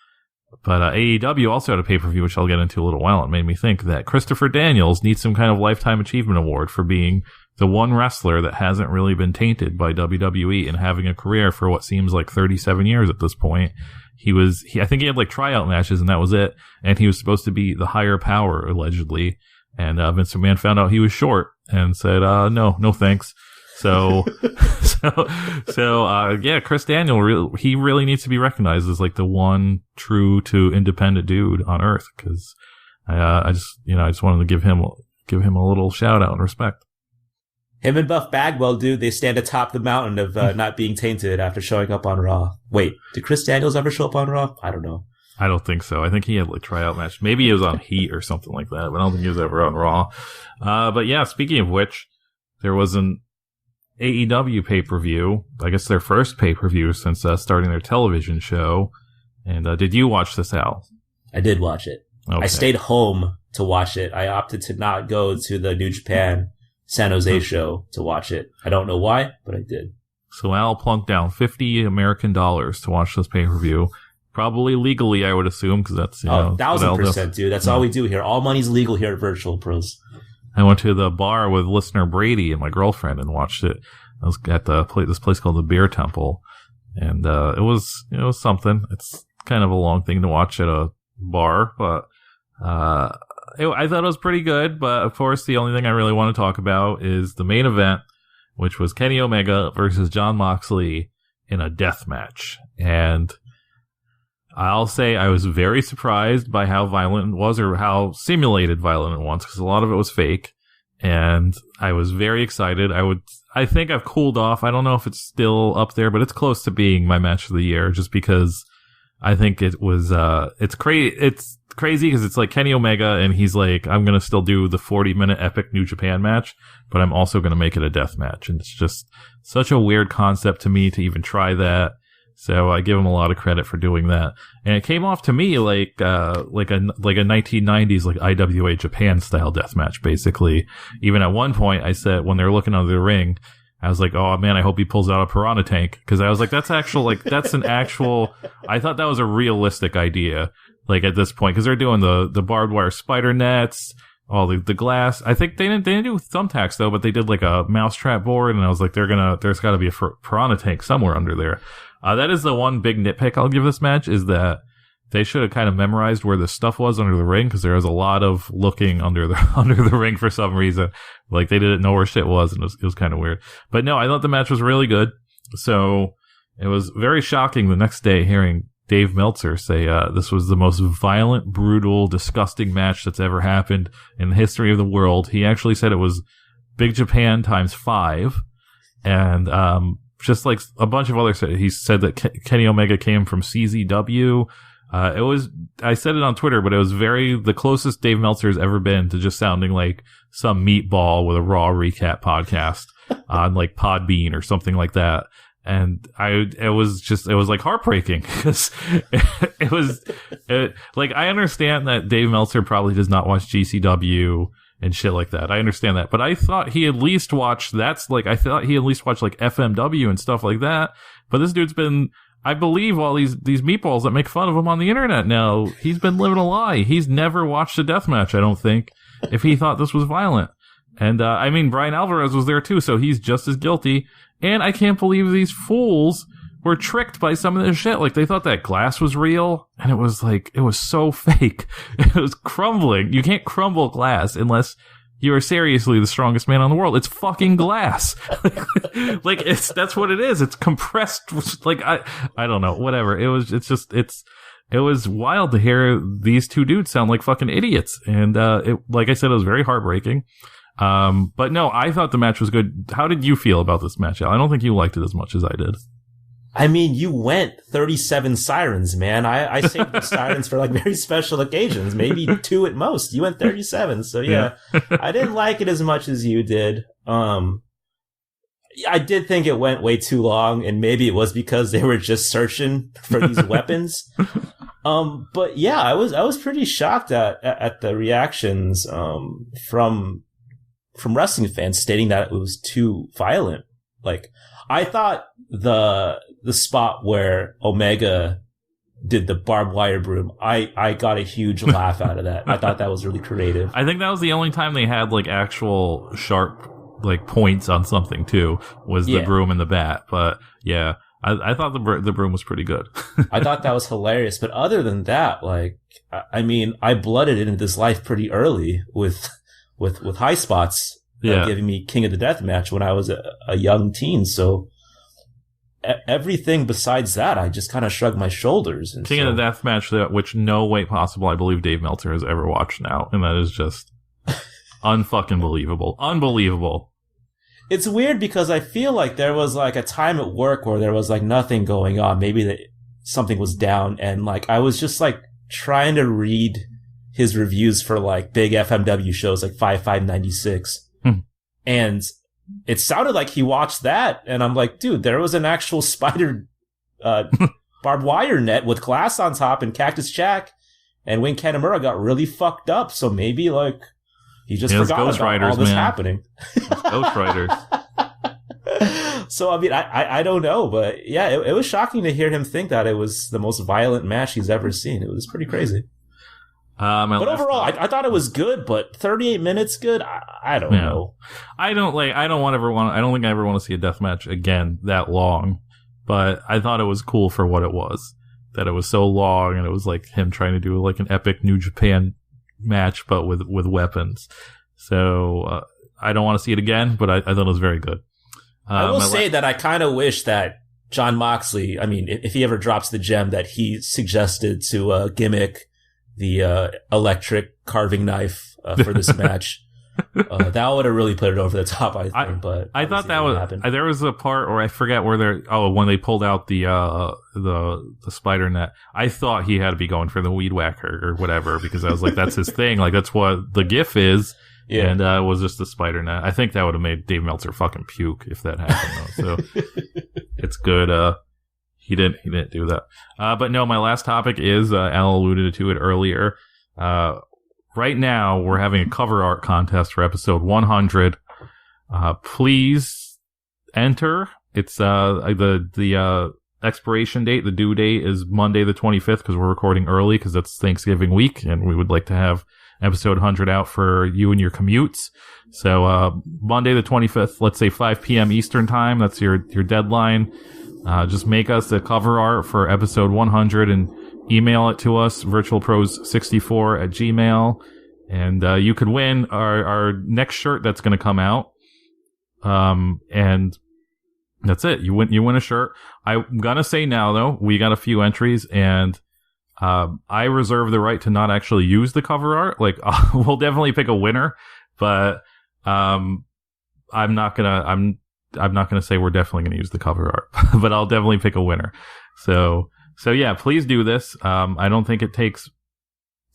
AEW also had a pay-per-view, which I'll get into a little while. It made me think that Christopher Daniels needs some kind of Lifetime Achievement Award for being the one wrestler that hasn't really been tainted by WWE and having a career for what seems like 37 years at this point. I think he had like tryout matches and that was it. And he was supposed to be the higher power, allegedly. And Vince McMahon found out he was short and said, no thanks. So, yeah, Chris Daniel, he really needs to be recognized as like the one true to independent dude on earth. Cause I just wanted to give him a little shout out and respect. Him and Buff Bagwell, dude, they stand atop the mountain of not being tainted after showing up on Raw. Wait, did Chris Daniels ever show up on Raw? I don't know. I don't think so. I think he had like tryout match. Maybe he was on Heat or something like that, but I don't think he was ever on Raw. But yeah, speaking of which, there was an AEW pay-per-view. I guess their first pay-per-view since starting their television show. And did you watch this, Al? I did watch it. Okay. I stayed home to watch it. I opted to not go to the New Japan San Jose show to watch it. I don't know why, but I did. So Al plunked down $50 American to watch this pay-per-view. Probably legally, I would assume, because that's, 1,000%, dude. That's all we do here. All money's legal here at Vrtl Pros. I went to the bar with listener Brady and my girlfriend and watched it. I was at this place called the Beer Temple. And, it was something. It's kind of a long thing to watch at a bar, but, I thought it was pretty good, but of course, the only thing I really want to talk about is the main event, which was Kenny Omega versus Jon Moxley in a death match. And I'll say I was very surprised by how violent it was, or how simulated violent it was, because a lot of it was fake. And I was very excited. I think I've cooled off. I don't know if it's still up there, but it's close to being my match of the year, just because I think it was, it's crazy because it's like Kenny Omega, and he's like, I'm going to still do the 40-minute epic New Japan match, but I'm also going to make it a death match. And it's just such a weird concept to me to even try that. So I give him a lot of credit for doing that. And it came off to me like a 1990s, like IWA Japan style death match, basically. Even at one point, I said, when they were looking under the ring, I was like, oh man, I hope he pulls out a piranha tank. Cause I was like, that's an actual, I thought that was a realistic idea. Like at this point, cause they're doing the barbed wire spider nets, all the glass. I think they didn't do thumbtacks though, but they did like a mousetrap board. And I was like, there's gotta be a piranha tank somewhere under there. That is the one big nitpick I'll give this match, is that they should have kind of memorized where the stuff was under the ring, because there was a lot of looking under the ring for some reason. Like they didn't know where shit was, and it was kind of weird. But no, I thought the match was really good. So it was very shocking the next day hearing Dave Meltzer say this was the most violent, brutal, disgusting match that's ever happened in the history of the world. He actually said it was Big Japan times 5, and just like a bunch of other, he said that Kenny Omega came from CZW. I said it on Twitter, but it was the closest Dave Meltzer's ever been to just sounding like some meatball with a Raw recap podcast on like Podbean or something like that. And it was like heartbreaking, because like, I understand that Dave Meltzer probably does not watch GCW and shit like that. I understand that. But I thought he at least watched, like FMW and stuff like that. But this dude's been, I believe, all these meatballs that make fun of him on the internet now, he's been living a lie. He's never watched a deathmatch, I don't think, if he thought this was violent. And, I mean, Brian Alvarez was there too, so he's just as guilty. And I can't believe these fools were tricked by some of this shit. Like, they thought that glass was real, and it was so fake. It was crumbling. You can't crumble glass unless you are seriously the strongest man on the world. It's fucking glass. Like, that's what it is. It's compressed. Like, I don't know. Whatever. It was wild to hear these two dudes sound like fucking idiots. And, like I said, it was very heartbreaking. But no, I thought the match was good. How did you feel about this match, Al? I don't think you liked it as much as I did. I mean, you went 37 sirens, man. I saved the sirens for like very special occasions, maybe 2 at most. You went 37, so yeah. I didn't like it as much as you did. I did think it went way too long, and maybe it was because they were just searching for these weapons. But yeah, I was pretty shocked at the reactions from wrestling fans stating that it was too violent. Like, I thought the spot where Omega did the barbed wire broom, I got a huge laugh out of that. I thought that was really creative. I think that was the only time they had like actual sharp like points on something too, was the broom and the bat. But yeah, I thought the broom was pretty good. I thought that was hilarious. But other than that, like, I mean, I blooded into this life pretty early with high spots giving me King of the Death match when I was a young teen. So everything besides that, I just kind of shrugged my shoulders. And King of the Death match, which no way possible I believe Dave Meltzer has ever watched now, and that is just unfucking believable. Unbelievable. It's weird because I feel like there was like a time at work where there was like nothing going on. Maybe something was down, and like I was just like trying to read his reviews for like big FMW shows like 5596. And it sounded like he watched that, and I'm like, dude, there was an actual spider barbed wire net with glass on top and Cactus Jack, and Wing Kanemaru got really fucked up, so maybe like he just forgot about all this happening. Ghost Riders. So I mean, I don't know, but yeah, it was shocking to hear him think that it was the most violent match he's ever seen. It was pretty crazy. But overall, I thought it was good, but 38 minutes good? I don't know. I don't think I ever want to see a death match again that long, but I thought it was cool for what it was. That it was so long, and it was like him trying to do like an epic New Japan match, but with weapons. So I don't want to see it again, but I thought it was very good. I will say that I kind of wish that Jon Moxley, I mean, if he ever drops the gem, that he suggested to gimmick the electric carving knife for this match. That would have really put it over the top, I think. But I thought that was there was a part where I forget where when they pulled out the spider net. I thought he had to be going for the weed whacker or whatever, because I was like, that's his thing. Like, that's what the gif is. Yeah. And it was just the spider net. I think that would have made Dave Meltzer fucking puke if that happened, though. So it's good. He didn't do that. But no, my last topic is, Al alluded to it earlier. Right now, we're having a cover art contest for episode 100. Please enter. It's the expiration date, the due date is Monday the 25th, because we're recording early because it's Thanksgiving week, and we would like to have episode 100 out for you and your commutes. So Monday the 25th, let's say 5 p.m. Eastern time. That's your deadline. Just make us a cover art for episode 100 and email it to us, virtualpros64@gmail.com. And you could win our next shirt that's going to come out. And that's it. You win a shirt. I'm going to say now, though, we got a few entries, and I reserve the right to not actually use the cover art. Like, we'll definitely pick a winner, but I'm not gonna say we're definitely gonna use the cover art, but I'll definitely pick a winner. So yeah, please do this. I don't think it takes,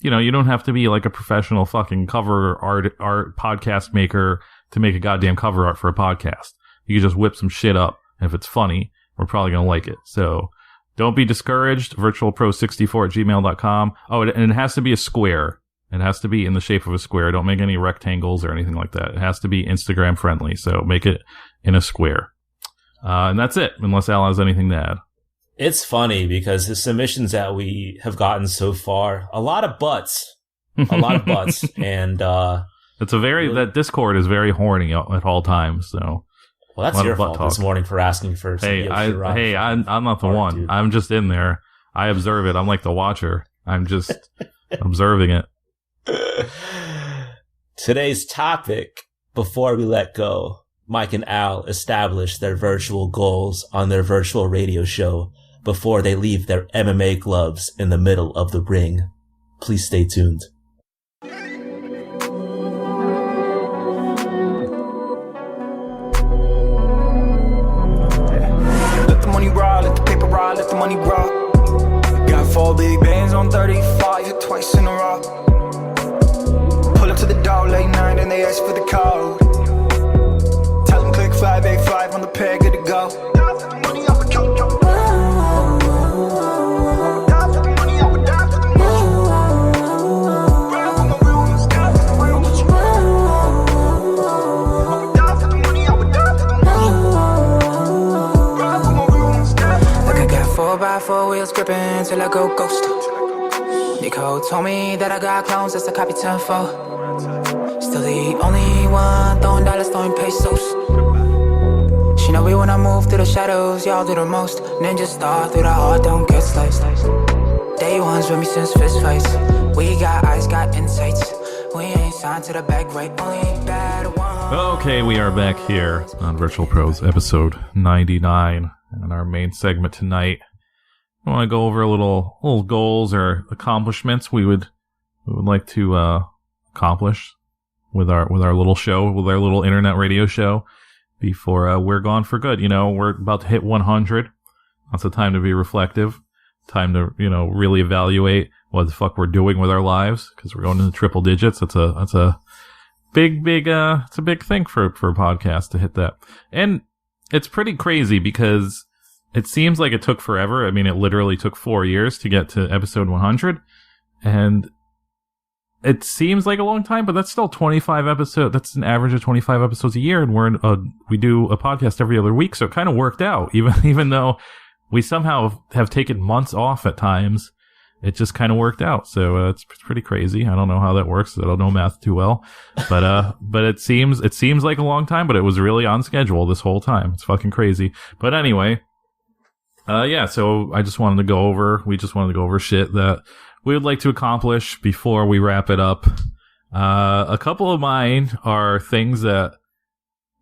you don't have to be like a professional fucking cover art podcast maker to make a goddamn cover art for a podcast. You can just whip some shit up, and if it's funny, we're probably gonna like it. So don't be discouraged. virtualpro64@gmail.com. Oh, and it has to be a square. It has to be in the shape of a square. Don't make any rectangles or anything like that. It has to be Instagram friendly. So make it in a square. And that's it, unless Al has anything to add. It's funny because the submissions that we have gotten so far, a lot of butts. A lot of butts. And that Discord is very horny at all times. So. Well, that's your fault this morning for asking for. I'm not the one. Dude. I'm just in there. I observe it. I'm like the watcher. I'm just observing it. Today's topic, before we let go, Mike and Al establish their virtual goals on their virtual radio show before they leave their MMA gloves in the middle of the ring. Please stay tuned. Let the money grow. Got 4 big bands on 35, hit twice in a row. Pull up to the door late night and they ask for the code. Tell them click 585 on the peg, good to go. By 4 wheels gripping till I go ghost. Nico told me that I got clones, that's a copy 10-4. Still the only one throwing dollars, throwing pesos. She know me when I move through the shadows, y'all do the most. Ninja star through the heart, don't get sliced. Day one's with me since fist fights. We got eyes, got insights. We ain't signed to the back right, only bad one. Okay, we are back here on Virtual Pros, episode 99, and our main segment tonight. I want to go over little goals or accomplishments we would like to accomplish with our little show, with our little internet radio show before we're gone for good. We're about to hit 100. That's the time to be reflective, time to really evaluate what the fuck we're doing with our lives, because we're going into triple digits. That's a big it's a big thing for a podcast to hit that, and it's pretty crazy because it seems like it took forever. I mean, it literally took 4 years to get to episode 100. And it seems like a long time, but that's still 25 episodes. That's an average of 25 episodes a year. And we do a podcast every other week. So it kind of worked out. Even though we somehow have taken months off at times, it just kind of worked out. So it's pretty crazy. I don't know how that works. I don't know math too well. But it seems like a long time, but it was really on schedule this whole time. It's fucking crazy. But anyway. So we just wanted to go over shit that we would like to accomplish before we wrap it up. A couple of mine are things that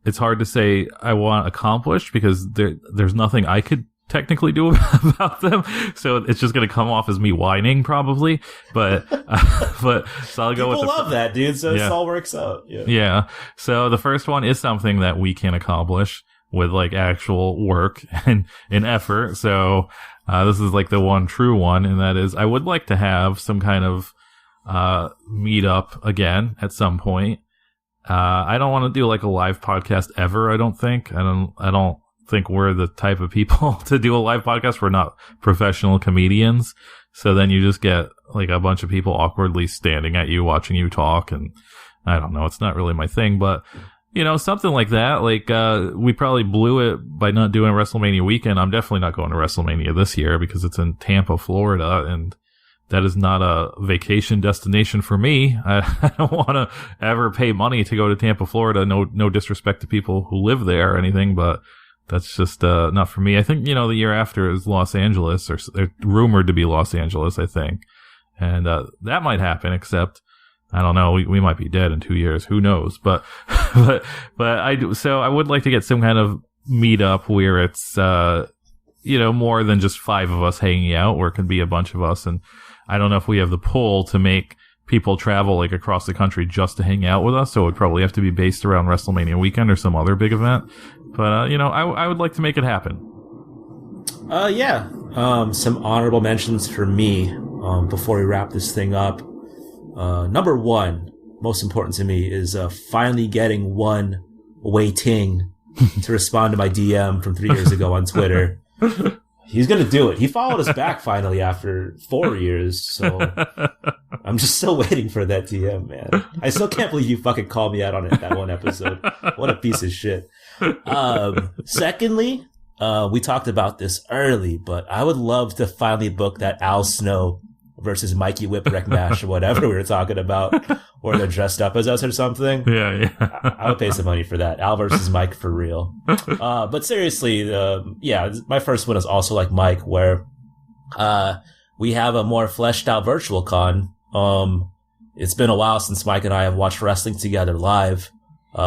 it's hard to say I want accomplished because there's nothing I could technically do about them. So it's just going to come off as me whining probably. But so I'll go with People love that, dude. So it all works out. Yeah. So the first one is something that we can accomplish with like actual work and effort. So this is like the one true one, and that is I would like to have some kind of meet up again at some point. I don't want to do like a live podcast ever. I don't think we're the type of people to do a live podcast. We're not professional comedians. So then you just get like a bunch of people awkwardly standing at you, watching you talk. And I don't know. It's not really my thing, but you know, something like that. Like, we probably blew it by not doing WrestleMania weekend. I'm definitely not going to WrestleMania this year because it's in Tampa, Florida. And that is not a vacation destination for me. I don't want to ever pay money to go to Tampa, Florida. No disrespect to people who live there or anything, but that's just not for me. I think, you know, the year after is Los Angeles, or rumored to be Los Angeles, I think. And that might happen, except I don't know, we might be dead in 2 years. Who knows? But I do. So I would like to get some kind of meetup where it's you know, more than just 5 of us hanging out, where it can be a bunch of us. And I don't know if we have the pull to make people travel like across the country just to hang out with us. So it would probably have to be based around WrestleMania weekend or some other big event. But, you know, I would like to make it happen. Yeah. Some honorable mentions for me, before we wrap this thing up. Number one, most important to me, is, finally getting one Wei Ting to respond to my DM from 3 years ago on Twitter. He's gonna do it. He followed us back finally after 4 years, so I'm just still waiting for that DM, man. I still can't believe you fucking called me out on it that one episode. What a piece of shit. Secondly, we talked about this early, but I would love to finally book that Al Snow versus Mikey Whipwreck match or whatever we were talking about, or they're dressed up as us or something. Yeah. I would pay some money for that. Al versus Mike for real. But seriously, yeah, my first one is also like Mike, where we have a more fleshed out virtual con. It's been a while since Mike and I have watched wrestling together live.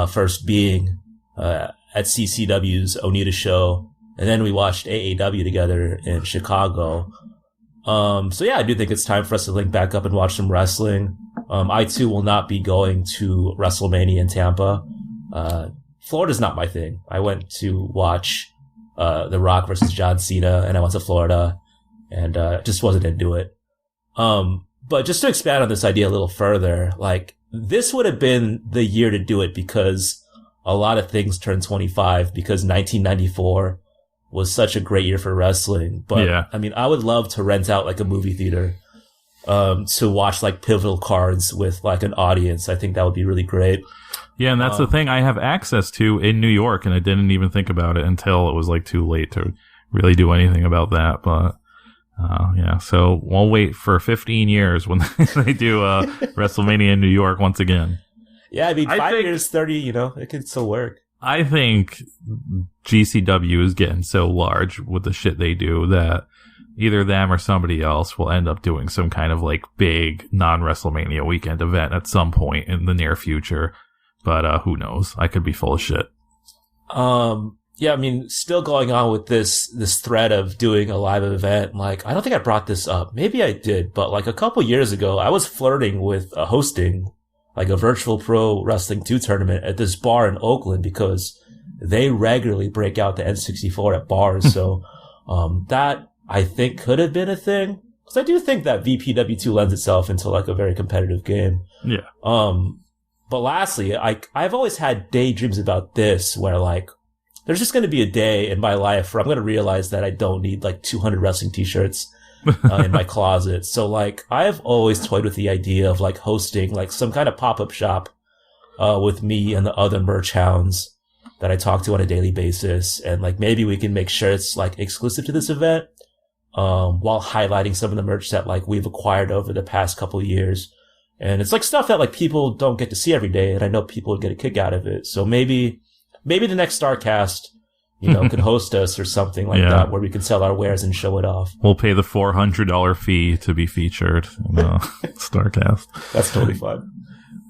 First being at CCW's Onita show, and then we watched AAW together in Chicago. So yeah, I do think it's time for us to link back up and watch some wrestling. I too will not be going to WrestleMania in Tampa. Florida's not my thing. I went to watch, The Rock versus John Cena, and I went to Florida, and, just wasn't into it. But just to expand on this idea a little further, like, this would have been the year to do it because a lot of things turned 25, because 1994 was such a great year for wrestling. But yeah. I mean, I would love to rent out like a movie theater, to watch like pivotal cards with like an audience. I think that would be really great. Yeah. And that's the thing I have access to in New York, and I didn't even think about it until it was like too late to really do anything about that. But, yeah, so we'll wait for 15 years when they do, WrestleMania in New York once again. Yeah. I mean, 5 years, 30, you know, it could still work. I think GCW is getting so large with the shit they do that either them or somebody else will end up doing some kind of like big non-WrestleMania weekend event at some point in the near future. But who knows? I could be full of shit. Yeah, I mean, still going on with this thread of doing a live event. Like, I don't think I brought this up. Maybe I did, but like a couple years ago, I was flirting with hosting like a virtual pro wrestling 2 tournament at this bar in Oakland, because they regularly break out the N64 at bars. So, that I think could have been a thing. Cause I do think that VPW2 lends itself into like a very competitive game. Yeah. But lastly, I've always had daydreams about this, where like, there's just going to be a day in my life where I'm going to realize that I don't need like 200 wrestling t-shirts in my closet. So like, I've always toyed with the idea of like hosting like some kind of pop-up shop, with me and the other merch hounds that I talk to on a daily basis. And like, maybe we can make sure it's like exclusive to this event, while highlighting some of the merch that like we've acquired over the past couple of years. And it's like stuff that like people don't get to see every day. And I know people would get a kick out of it. So maybe the next StarCast, could host us or something like that, where we could sell our wares and show it off. We'll pay the $400 fee to be featured in StarCast. That's totally fine.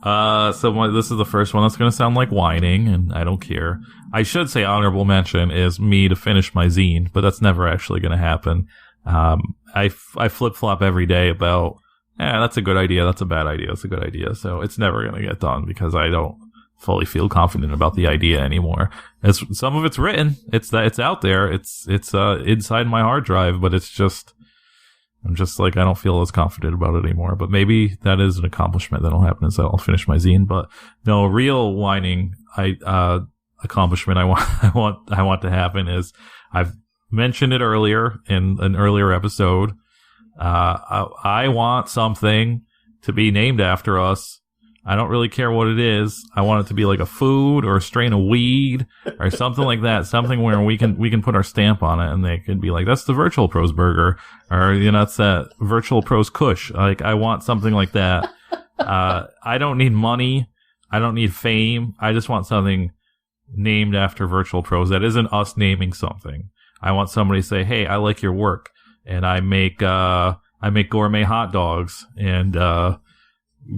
This is the first one that's going to sound like whining, and I don't care. I should say honorable mention is me to finish my zine, but that's never actually going to happen. I flip-flop every day about, that's a good idea, that's a bad idea, that's a good idea. So it's never going to get done because I don't fully feel confident about the idea anymore. Some of it's written, it's out there, it's inside my hard drive, but I'm just like, I don't feel as confident about it anymore. But maybe that is an accomplishment that'll happen, is that I'll finish my zine. But no, real whining accomplishment I want to happen is, I've mentioned it earlier in an earlier episode. I want something to be named after us. I don't really care what it is. I want it to be like a food or a strain of weed or something like that. Something where we can put our stamp on it, and they can be like, that's the Vrtl Pros burger, or that's that Vrtl Pros Kush. Like, I want something like that. I don't need money. I don't need fame. I just want something named after Vrtl Pros that isn't us naming something. I want somebody to say, hey, I like your work, and I make gourmet hot dogs, and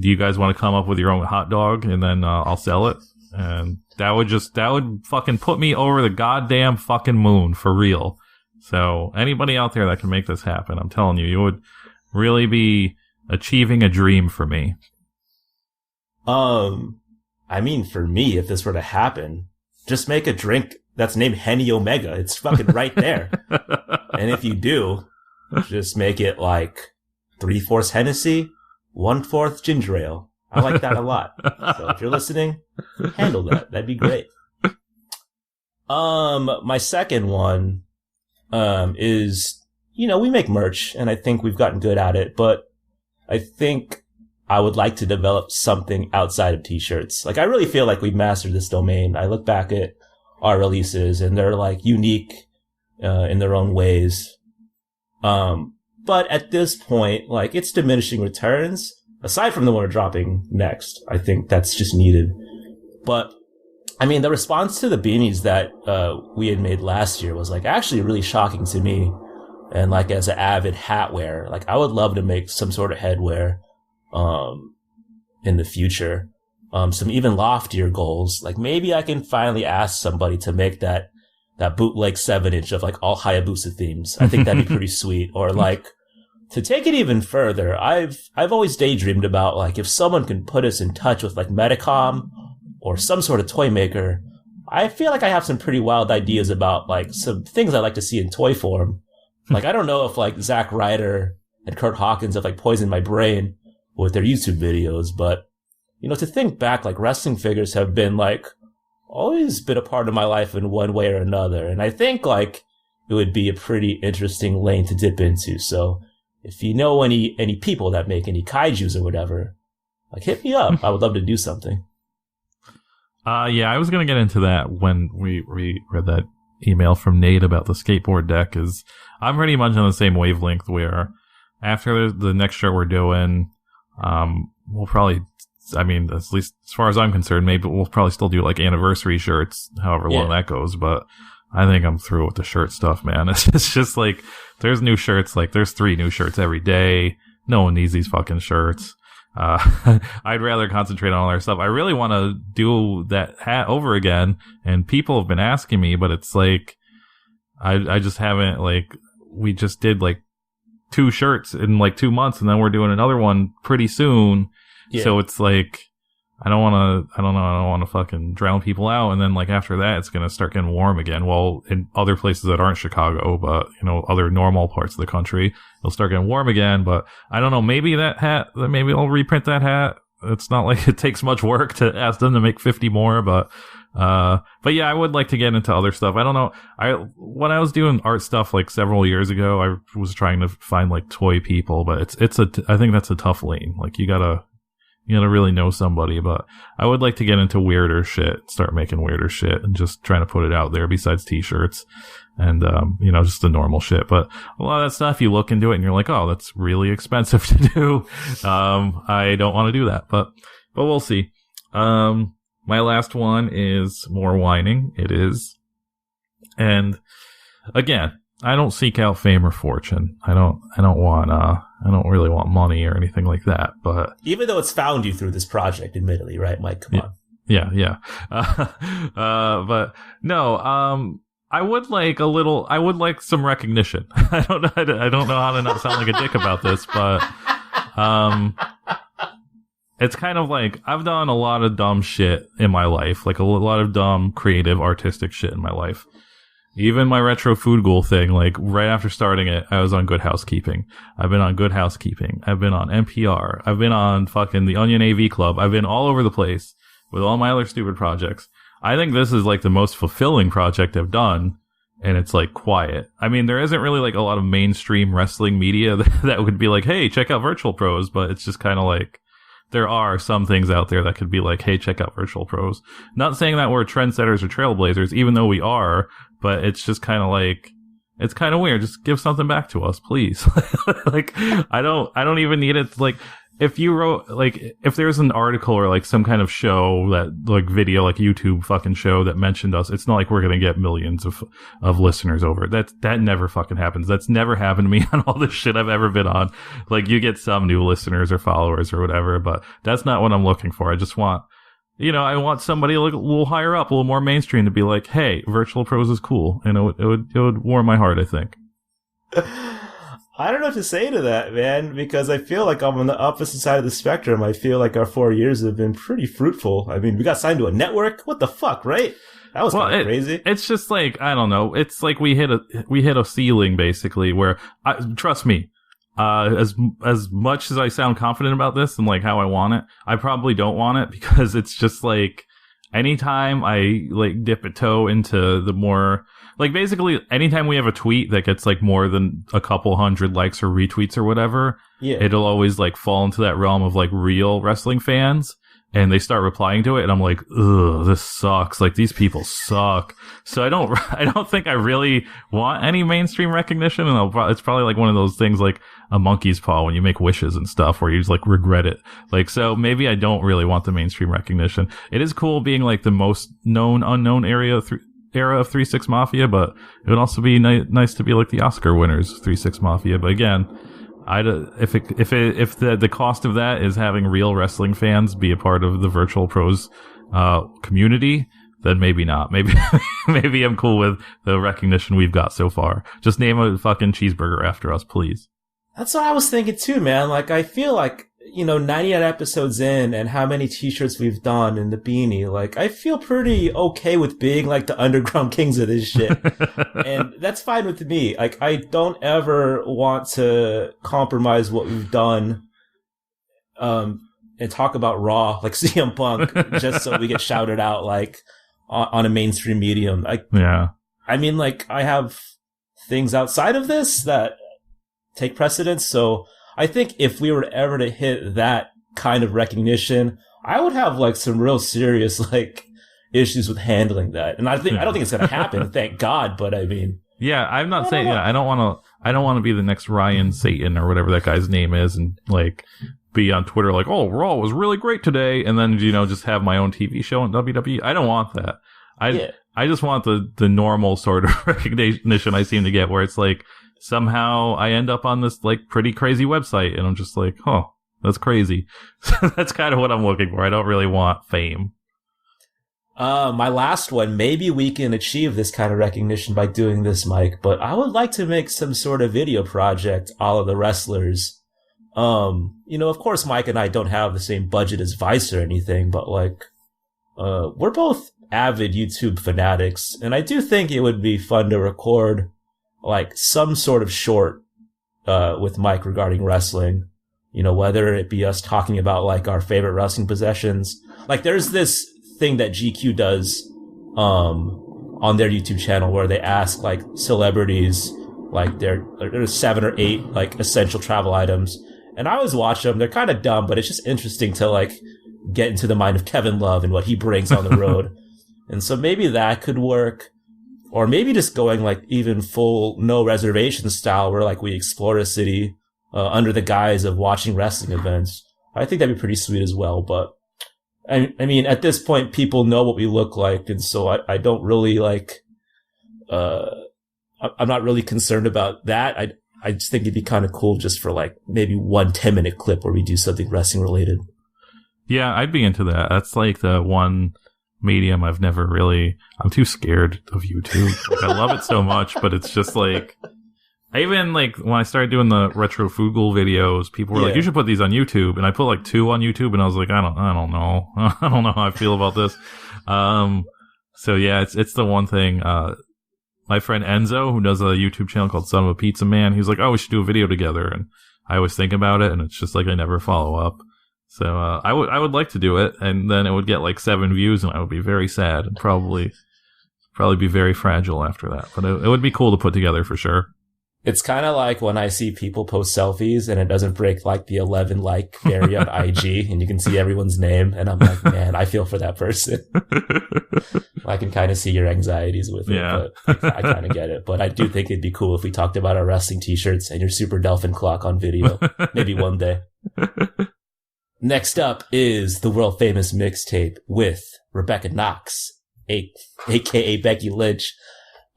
do you guys want to come up with your own hot dog, and then I'll sell it? And that would fucking put me over the goddamn fucking moon, for real. So anybody out there that can make this happen, I'm telling you, you would really be achieving a dream for me. I mean, for me, if this were to happen, just make a drink that's named Henny Omega. It's fucking right there. And if you do, just make it like 3/4 Hennessy, 1/4 ginger ale. I like that a lot. So if you're listening, handle that. That'd be great. My second one, is, we make merch, and I think we've gotten good at it, but I think I would like to develop something outside of t-shirts. Like, I really feel like we've mastered this domain. I look back at our releases, and they're like unique, in their own ways. But at this point, like, it's diminishing returns. Aside from the one we're dropping next, I think that's just needed. But, I mean, the response to the beanies that we had made last year was, like, actually really shocking to me. And, like, as an avid hat wearer, like, I would love to make some sort of headwear in the future. Some even loftier goals. Like, maybe I can finally ask somebody to make that bootleg 7-inch of, like, all Hayabusa themes. I think that'd be pretty sweet. Or, like, to take it even further, I've always daydreamed about, like, if someone can put us in touch with, like, Medicom or some sort of toy maker. I feel like I have some pretty wild ideas about, like, some things I'd like to see in toy form. Like, I don't know if, like, Zack Ryder and Kurt Hawkins have, like, poisoned my brain with their YouTube videos, but, to think back, like, wrestling figures have been, like, always been a part of my life in one way or another. And I think, like, it would be a pretty interesting lane to dip into. So if you know any people that make any kaijus or whatever, like, hit me up. I would love to do something. Yeah, I was going to get into that when we read that email from Nate about the skateboard deck. I'm pretty much on the same wavelength where after the next shirt we're doing, we'll probably, I mean, at least as far as I'm concerned, maybe we'll probably still do like anniversary shirts, however long that goes. But I think I'm through with the shirt stuff, man. It's just like, there's new shirts, like there's 3 new shirts every day. No one needs these fucking shirts. I'd rather concentrate on all our stuff. I really want to do that hat over again, and people have been asking me, but it's like, I just haven't, like, we just did like 2 shirts in like 2 months, and then we're doing another one pretty soon. Yeah. So it's like, I don't want to fucking drown people out. And then like after that, it's going to start getting warm again. Well, in other places that aren't Chicago, but other normal parts of the country, it'll start getting warm again. But I don't know, maybe maybe I'll reprint that hat. It's not like it takes much work to ask them to make 50 more, but yeah, I would like to get into other stuff. I don't know. When I was doing art stuff like several years ago, I was trying to find like toy people, but I think that's a tough lane. Like you gotta really know somebody, but I would like to get into weirder shit, start making weirder shit and just trying to put it out there besides t-shirts and, just the normal shit. But a lot of that stuff, you look into it and you're like, oh, that's really expensive to do. I don't want to do that, but we'll see. My last one is more whining. It is, And again, I don't seek out fame or fortune. I don't really want money or anything like that. But even though it's found you through this project, admittedly, right, Mike? Come on. Yeah. But no, I would like some recognition. I don't know how to not sound like a dick about this, but, it's kind of like I've done a lot of dumb shit in my life, like a lot of dumb, creative, artistic shit in my life. Even my retro food ghoul thing, like right after starting it, I was on Good Housekeeping. I've been on Good Housekeeping. I've been on NPR. I've been on fucking the Onion AV Club. I've been all over the place with all my other stupid projects. I think this is like the most fulfilling project I've done, and it's like quiet. I mean, there isn't really like a lot of mainstream wrestling media that would be like, hey, check out Vrtl Pros, but it's just kind of like, there are some things out there that could be like, hey, check out Vrtl Pros. Not saying that we're trendsetters or trailblazers, even though we are, but it's just kind of like, it's kind of weird. Just give something back to us, please. Like, I don't even need it. Like, if you wrote, like, if there's an article or like some kind of show that, like, video, like YouTube fucking show that mentioned us, it's not like we're gonna get millions of listeners over it. That never fucking happens. That's never happened to me on all the shit I've ever been on. Like, you get some new listeners or followers or whatever, but that's not what I'm looking for. I just want, I want somebody like a little higher up, a little more mainstream to be like, hey, Vrtl Pros is cool. And it would warm my heart, I think. I don't know what to say to that, man, because I feel like I'm on the opposite side of the spectrum. I feel like our 4 years have been pretty fruitful. I mean, we got signed to a network. What the fuck, right? That was kind of crazy. It's just like, I don't know. It's like we hit a ceiling basically where, trust me, as much as I sound confident about this and like how I want it, I probably don't want it, because it's just like, anytime I like dip a toe into the more, like, basically anytime we have a tweet that gets like more than a couple hundred likes or retweets or whatever, it'll always like fall into that realm of like real wrestling fans, and they start replying to it, and I'm like, ugh, this sucks. Like, these people suck. So I don't think I really want any mainstream recognition, and it's probably like one of those things like a monkey's paw when you make wishes and stuff where you just like regret it. Like, so maybe I don't really want the mainstream recognition. It is cool being like the most known unknown era of 3-6 Mafia, but it would also be nice to be like the Oscar winners 3-6 Mafia. But again, if the cost of that is having real wrestling fans be a part of the Vrtl Pros community, then maybe not. Maybe I'm cool with the recognition we've got so far. Just name a fucking cheeseburger after us, please. That's what I was thinking too, man. Like, I feel like, 99 episodes in, and how many t-shirts we've done in the beanie, like, I feel pretty okay with being like the underground kings of this shit. And that's fine with me. Like, I don't ever want to compromise what we've done, and talk about Raw, like CM Punk, just so we get shouted out, like, on a mainstream medium. I mean, like, I have things outside of this that take precedence, so I think if we were ever to hit that kind of recognition, I would have like some real serious like issues with handling that. And I don't think it's going to happen, thank God, but I mean, I'm not saying, I don't want to be the next Ryan Satan or whatever that guy's name is, and like be on Twitter like, oh, Raw was really great today, and then, just have my own TV show on WWE. I don't want that. I just want the normal sort of recognition I seem to get, where it's like, somehow I end up on this like pretty crazy website, and I'm just like, oh, that's crazy. That's kind of what I'm looking for. I don't really want fame. My last one, maybe we can achieve this kind of recognition by doing this, Mike, but I would like to make some sort of video project all of the wrestlers. Of course, Mike and I don't have the same budget as Vice or anything, but like, we're both avid YouTube fanatics, and I do think it would be fun to record like some sort of short with Mike regarding wrestling, whether it be us talking about like our favorite wrestling possessions. Like, there's this thing that GQ does on their YouTube channel where they ask like celebrities like there's 7 or 8 like essential travel items, and I always watch them. They're kind of dumb, but it's just interesting to like get into the mind of Kevin Love and what he brings on the road. And so maybe that could work. Or maybe just going like even full no reservation style, where like we explore a city under the guise of watching wrestling events. I think that'd be pretty sweet as well. But I mean, at this point, people know what we look like, and so I don't really like I'm not really concerned about that. I just think it'd be kind of cool just for like maybe 1 10-minute clip where we do something wrestling related. Yeah, I'd be into that. That's like the one medium I've never really... I'm too scared of YouTube. Like, I love it so much, but it's just like... I even, like, when I started doing the retro Fugal videos, people were like, you should put these on YouTube. And I put like 2 on YouTube, and I was like, I don't know. I don't know how I feel about this. So yeah, it's the one thing, my friend Enzo, who does a YouTube channel called Son of a Pizza Man, he was like, oh, we should do a video together. And I always think about it, and it's just like I never follow up. So I would like to do it, and then it would get like 7 views, and I would be very sad and probably be very fragile after that. But it would be cool to put together for sure. It's kind of like when I see people post selfies and it doesn't break like the 11 like barrier on IG, and you can see everyone's name, and I'm like, man, I feel for that person. I can kind of see your anxieties with it, but I kind of get it. But I do think it'd be cool if we talked about our wrestling t-shirts and your Super Dolphin clock on video. Maybe one day. Next up is the world famous mixtape with Rebecca Knox, aka Becky Lynch,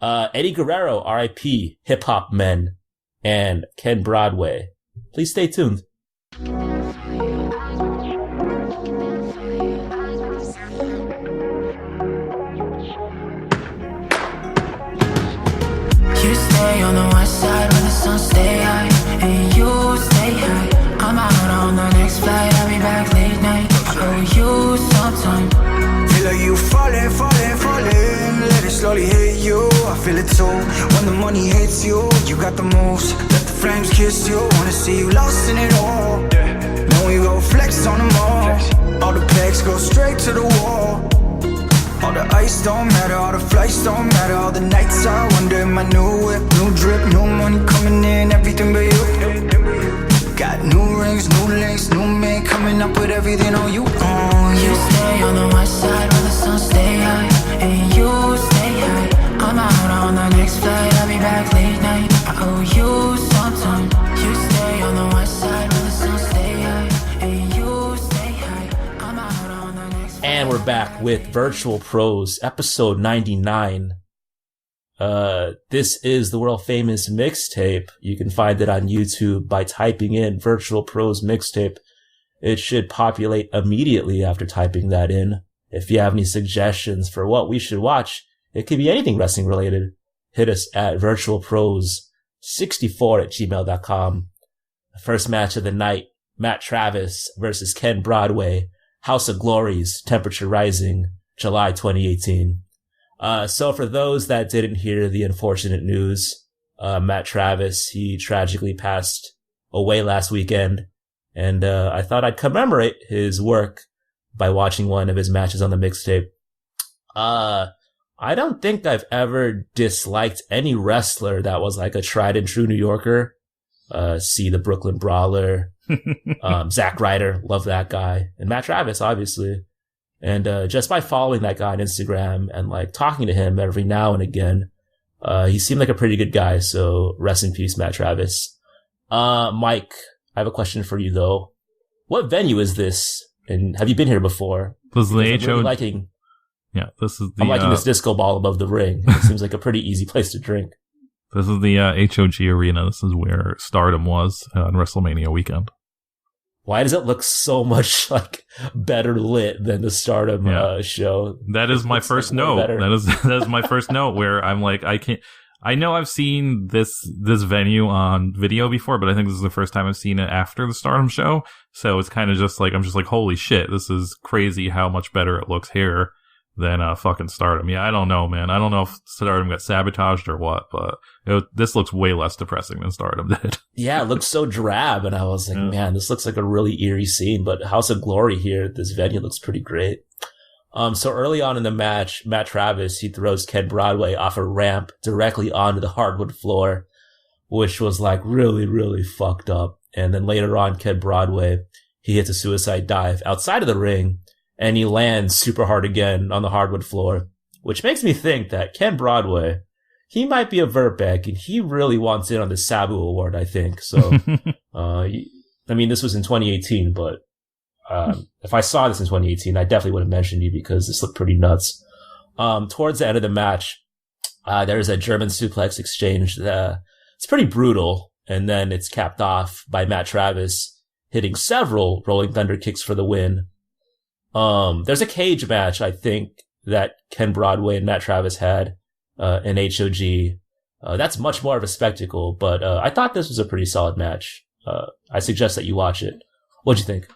Eddie Guerrero, R.I.P., Hip Hop Men, and Ken Broadway. Please stay tuned. You stay on the west side when the sun stay high, and you stay high. I'm out on the next flight, I'll be back late night. I owe you some time. Feel like you falling, let it slowly hit you. I feel it too, when the money hits you. You got the moves, let the flames kiss you. Wanna see you lost in it all. Then we go flex on them all the pegs go straight to the wall. All the ice don't matter, all the flights don't matter. All the nights I wonder, my new whip, new drip, new money coming in, everything but you. Got new rings, new links, new man coming up with everything on you. You stay on the west side where the sun stay high, and you stay high. I'm out on the next flight, I'll be back late night. I owe you some time. You stay on the west side where the sun stay high, and you stay high. I'm out on the next flight. And we're back with Virtual Pros, episode 99. This is the world famous mixtape. You can find it on YouTube by typing in Virtual Pros Mixtape. It should populate immediately after typing that in. If you have any suggestions for what we should watch, it could be anything wrestling related. Hit us at virtualpros64@gmail.com. The first match of the night, Matt Travis versus Ken Broadway, House of Glories, Temperature Rising, July 2018. So for those that didn't hear the unfortunate news, Matt Travis, he tragically passed away last weekend. And, I thought I'd commemorate his work by watching one of his matches on the mixtape. I don't think I've ever disliked any wrestler that was like a tried and true New Yorker. See the Brooklyn Brawler, Zack Ryder, love that guy. And Matt Travis, obviously. And, just by following that guy on Instagram and like talking to him every now and again, he seemed like a pretty good guy. So rest in peace, Matt Travis. Mike, I have a question for you though. What venue is this? And have you been here before? This is the Really HO. I'm liking this disco ball above the ring. It seems like a pretty easy place to drink. This is the HOG Arena. This is where Stardom was on WrestleMania weekend. Why does it look so much like better lit than the Stardom show? That is my first note. That is my first note where I'm like, I know I've seen this venue on video before, but I think this is the first time I've seen it after the Stardom show. So it's kind of just like, I'm just like, holy shit, this is crazy how much better it looks here than fucking Stardom. Yeah, I don't know, man. I don't know if Stardom got sabotaged or what, but this looks way less depressing than Stardom did. Yeah, it looks so drab, and I was like, man, this looks like a really eerie scene, but House of Glory here, this venue looks pretty great. So early on in the match, Matt Travis, he throws Ken Broadway off a ramp directly onto the hardwood floor, which was like really, really fucked up. And then later on, Ken Broadway, he hits a suicide dive outside of the ring, and he lands super hard again on the hardwood floor, which makes me think that Ken Broadway, he might be a Vrtl, and he really wants in on the Sabu Award, I think. So, I mean, this was in 2018, but if I saw this in 2018, I definitely would have mentioned you because this looked pretty nuts. Towards the end of the match, There's a German suplex exchange. It's pretty brutal. And then it's capped off by Matt Travis hitting several Rolling Thunder kicks for the win. There's a cage match, I think, that Ken Broadway and Matt Travis had in HOG. That's much more of a spectacle, but I thought this was a pretty solid match. I suggest that you watch it. What'd you think?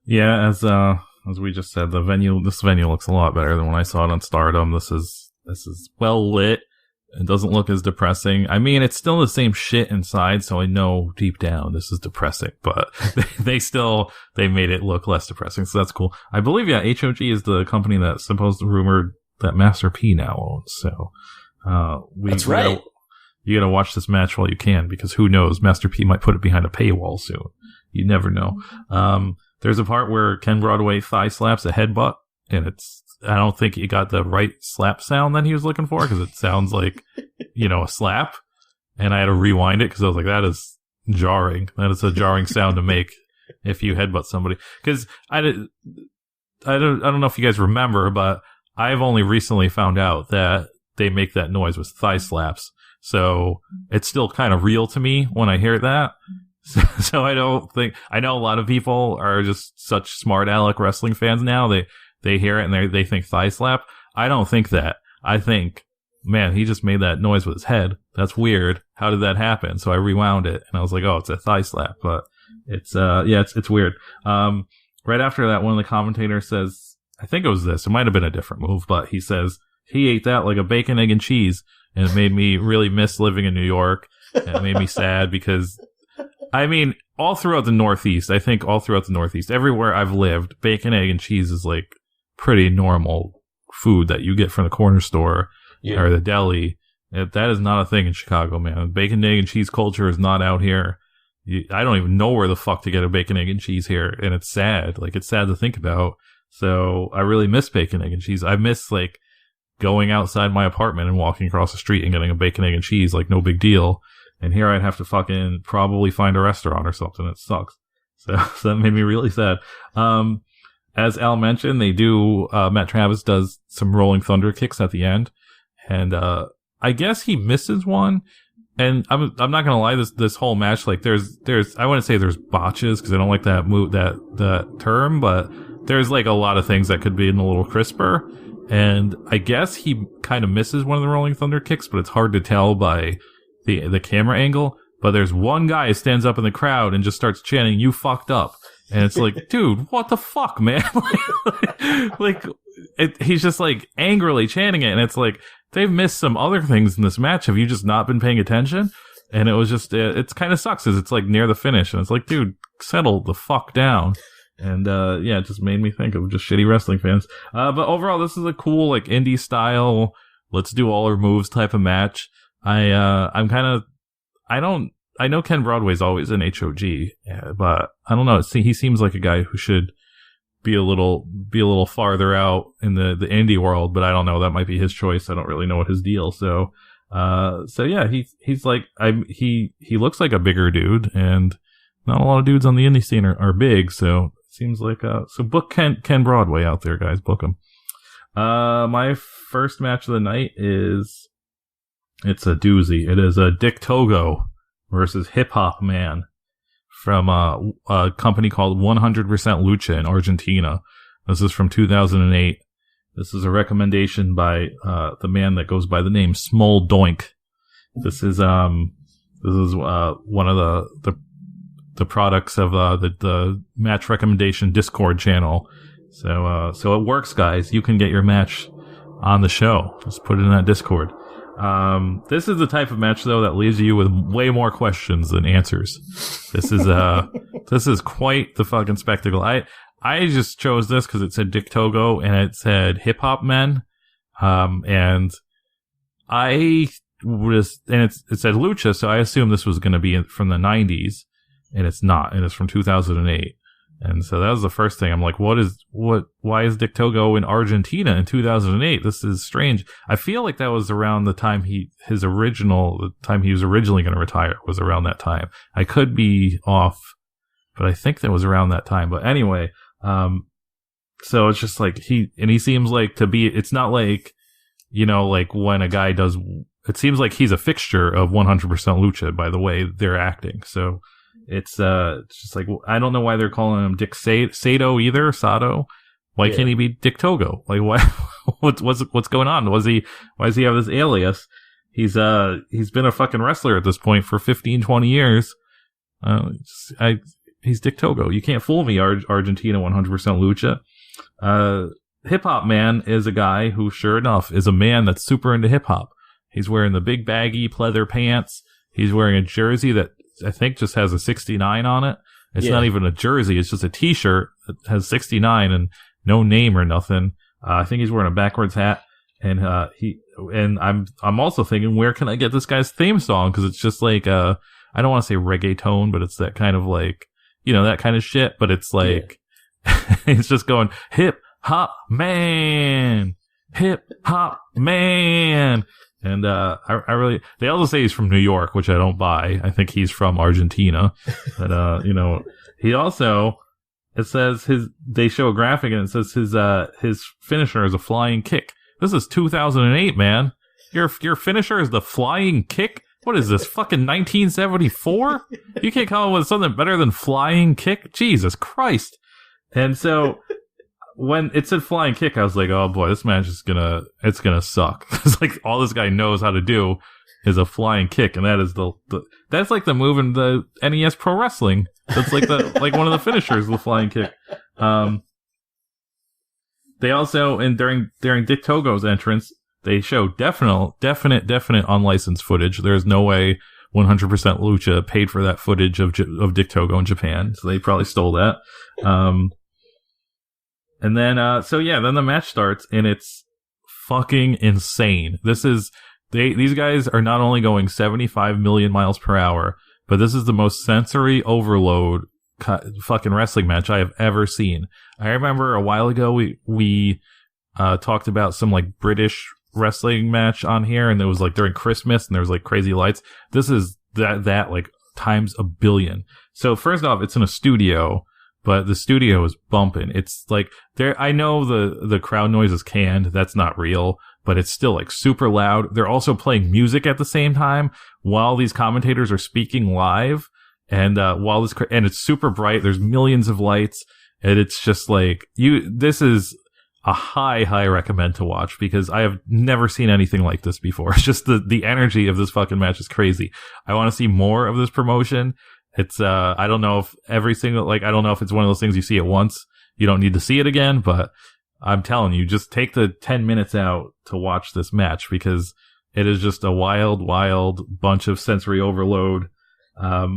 Yeah, as we just said, this venue looks a lot better than when I saw it on Stardom. This is well lit. It doesn't look as depressing. I mean, it's still the same shit inside, so I know deep down this is depressing, but they made it look less depressing, so that's cool. I believe, yeah, HOG is the company that's supposed to rumored that Master P now owns, so, that's right. You gotta watch this match while you can, because who knows, Master P might put it behind a paywall soon. You never know. There's a part where Ken Broadway thigh slaps a headbutt, and I don't think he got the right slap sound that he was looking for, because it sounds like, a slap. And I had to rewind it because I was like, that is jarring. That is a jarring sound to make if you headbutt somebody. Because I don't know if you guys remember, but I've only recently found out that they make that noise with thigh slaps. So it's still kind of real to me when I hear that. So I know a lot of people are just such smart aleck wrestling fans now. They hear it and they think thigh slap. I don't think that. I think, man, he just made that noise with his head. That's weird. How did that happen? So I rewound it and I was like, oh, it's a thigh slap. But it's weird. Right after that, one of the commentators says, I think it was this. It might have been a different move, but he says, he ate that like a bacon, egg, and cheese. And it made me really miss living in New York. And it made me sad because, I mean, all throughout the Northeast, everywhere I've lived, bacon, egg, and cheese is like pretty normal food that you get from the corner store or the deli. That is not a thing in Chicago, man. Bacon, egg, and cheese culture is not out here. I don't even know where the fuck to get a bacon, egg, and cheese here. And it's sad. Like, it's sad to think about. So I really miss bacon, egg, and cheese. I miss, like, going outside my apartment and walking across the street and getting a bacon, egg, and cheese. Like, no big deal. And here I'd have to fucking probably find a restaurant or something. It sucks. So that made me really sad. As Al mentioned, Matt Travis does some Rolling Thunder kicks at the end. And, I guess he misses one. And I'm not gonna lie, this whole match, like, I wouldn't say there's botches, cause I don't like that term, but there's like a lot of things that could be a little crisper. And I guess he kind of misses one of the Rolling Thunder kicks, but it's hard to tell by the camera angle. But there's one guy who stands up in the crowd and just starts chanting, "You fucked up." And it's like, dude, what the fuck, man? He's just like angrily chanting it. And it's like, they've missed some other things in this match. Have you just not been paying attention? And it was just, it's kind of sucks as it's like near the finish. And it's like, dude, settle the fuck down. And, it just made me think of just shitty wrestling fans. But overall, this is a cool, like, indie style, let's do all our moves type of match. I know Ken Broadway's always in HOG, but I don't know. He seems like a guy who should be a little farther out in the indie world, but I don't know. That might be his choice. I don't really know what his deal. So yeah, he's like, he looks like a bigger dude, and not a lot of dudes on the indie scene are big. So it seems like, so book Ken Broadway out there, guys. Book him. My first match of the night it's a doozy. It is a Dick Togo versus Hip Hop Man from a company called 100% Lucha in Argentina. This is from 2008. This is a recommendation by the man that goes by the name Smol Doink. This is one of the products of the match recommendation Discord channel. So it works, guys. You can get your match on the show. Just put it in that Discord. This is the type of match, though, that leaves you with way more questions than answers. This is quite the fucking spectacle. I just chose this because it said Dick Togo and it said Hip Hop Men. And it said Lucha, so I assumed this was going to be from the 90s, and it's not, and it's from 2008. And so that was the first thing. I'm like, why is Dick Togo in Argentina in 2008? This is strange. I feel like that was around the time the time he was originally going to retire was around that time. I could be off, but I think that was around that time. But anyway, so it's just like he seems like to be, it's not like, like when a guy does, it seems like he's a fixture of 100% Lucha by the way they're acting. So it's just like, I don't know why they're calling him Dick Sato either, Sato. Why can't he be Dick Togo? Like, why? What's going on? Why does he have this alias? He's been a fucking wrestler at this point for 15, 20 years. He's Dick Togo. You can't fool me, Argentina 100% Lucha. Hip Hop Man is a guy who, sure enough, is a man that's super into hip hop. He's wearing the big baggy pleather pants. He's wearing a jersey that I think just has a 69 on it. It's not even a jersey. It's just a t-shirt that has 69 and no name or nothing. I think he's wearing a backwards hat. And I'm also thinking, where can I get this guy's theme song? Cause it's just like, I don't want to say reggaeton, but it's that kind of like, that kind of shit. But it's like, it's just going hip hop man, hip hop man. And, I really, they also say he's from New York, which I don't buy. I think he's from Argentina. But, he also, it says they show a graphic and it says his finisher is a flying kick. This is 2008, man. Your finisher is the flying kick? What is this, fucking 1974? You can't come up with something better than flying kick? Jesus Christ. And so, when it said flying kick, I was like, oh boy, this match is it's gonna suck. It's like, all this guy knows how to do is a flying kick, and that is that's like the move in the NES Pro Wrestling. That's like like one of the finishers, the flying kick. They also, and during Dick Togo's entrance, they show definite unlicensed footage. There's no way 100% Lucha paid for that footage of Dick Togo in Japan, so they probably stole that. And then, then the match starts, and it's fucking insane. These guys are not only going 75 million miles per hour, but this is the most sensory overload fucking wrestling match I have ever seen. I remember a while ago we talked about some like British wrestling match on here, and it was like during Christmas, and there was like crazy lights. This is that like times a billion. So first off, it's in a studio, but the studio is bumping. It's like I know the crowd noise is canned. That's not real, but it's still like super loud. They're also playing music at the same time while these commentators are speaking live. And, and it's super bright. There's millions of lights, and it's just like, this is a high recommend to watch, because I have never seen anything like this before. It's just the energy of this fucking match is crazy. I want to see more of this promotion. It's, I don't know if I don't know if it's one of those things you see it once, you don't need to see it again, but I'm telling you, just take the 10 minutes out to watch this match, because it is just a wild bunch of sensory overload.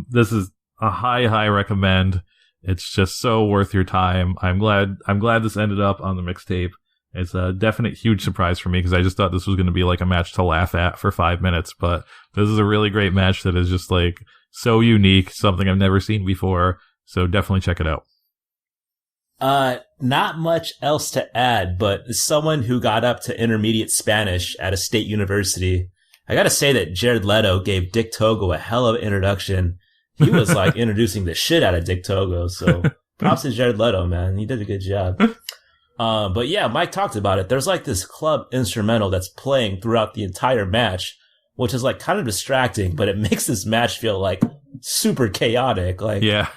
This is a high recommend. It's just so worth your time. I'm glad this ended up on the mixtape. It's a definite huge surprise for me, because I just thought this was going to be like a match to laugh at for 5 minutes, but this is a really great match that is just like so unique, something I've never seen before. So definitely check it out. Not much else to add, but as someone who got up to intermediate Spanish at a state university, I gotta say that Jared Leto gave Dick Togo a hell of an introduction. He was like introducing the shit out of Dick Togo. So props to Jared Leto, man. He did a good job. But yeah, Mike talked about it. There's like this club instrumental that's playing throughout the entire match, which is like kind of distracting, but it makes this match feel like super chaotic. Like, yeah.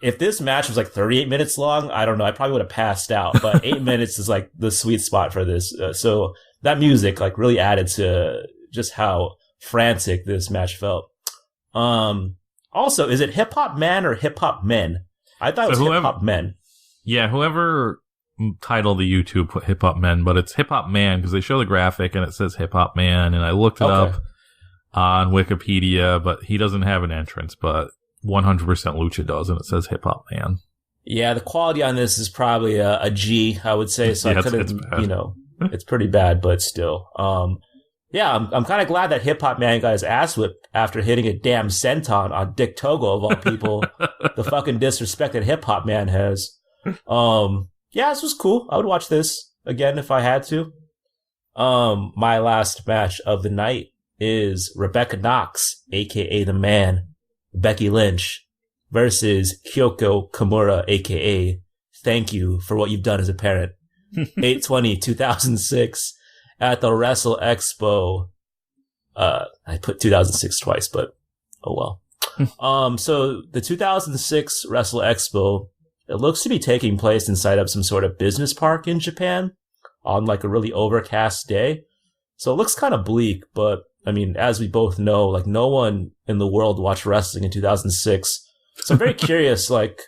If this match was like 38 minutes long, I don't know, I probably would have passed out, but 8 minutes is like the sweet spot for this. So that music like really added to just how frantic this match felt. Also, is it Hip Hop Man or Hip Hop Men? I thought it was Hip Hop Men. Yeah, whoever titled the YouTube put Hip Hop Men, but it's Hip Hop Man because they show the graphic and it says Hip Hop Man, and I looked it up on Wikipedia, but he doesn't have an entrance, but 100% Lucha does, and it says Hip Hop Man. Yeah, the quality on this is probably a G, I would say. So yeah, I couldn't, it's pretty bad, but still. Yeah, I'm kind of glad that Hip Hop Man got his ass whipped after hitting a damn senton on Dick Togo, of all people. The fucking disrespect that Hip Hop Man has. Yeah, this was cool. I would watch this again if I had to. My last match of the night is Rebecca Knox, aka The Man, Becky Lynch, versus Kyoko Kimura, aka Thank You for What You've Done as a Parent. 8/20/2006. at the Wrestle Expo. I put 2006 twice, but oh well. So the 2006 Wrestle Expo, it looks to be taking place inside of some sort of business park in Japan on like a really overcast day. So it looks kind of bleak, but I mean, as we both know, like no one in the world watched wrestling in 2006. So I'm very curious, like,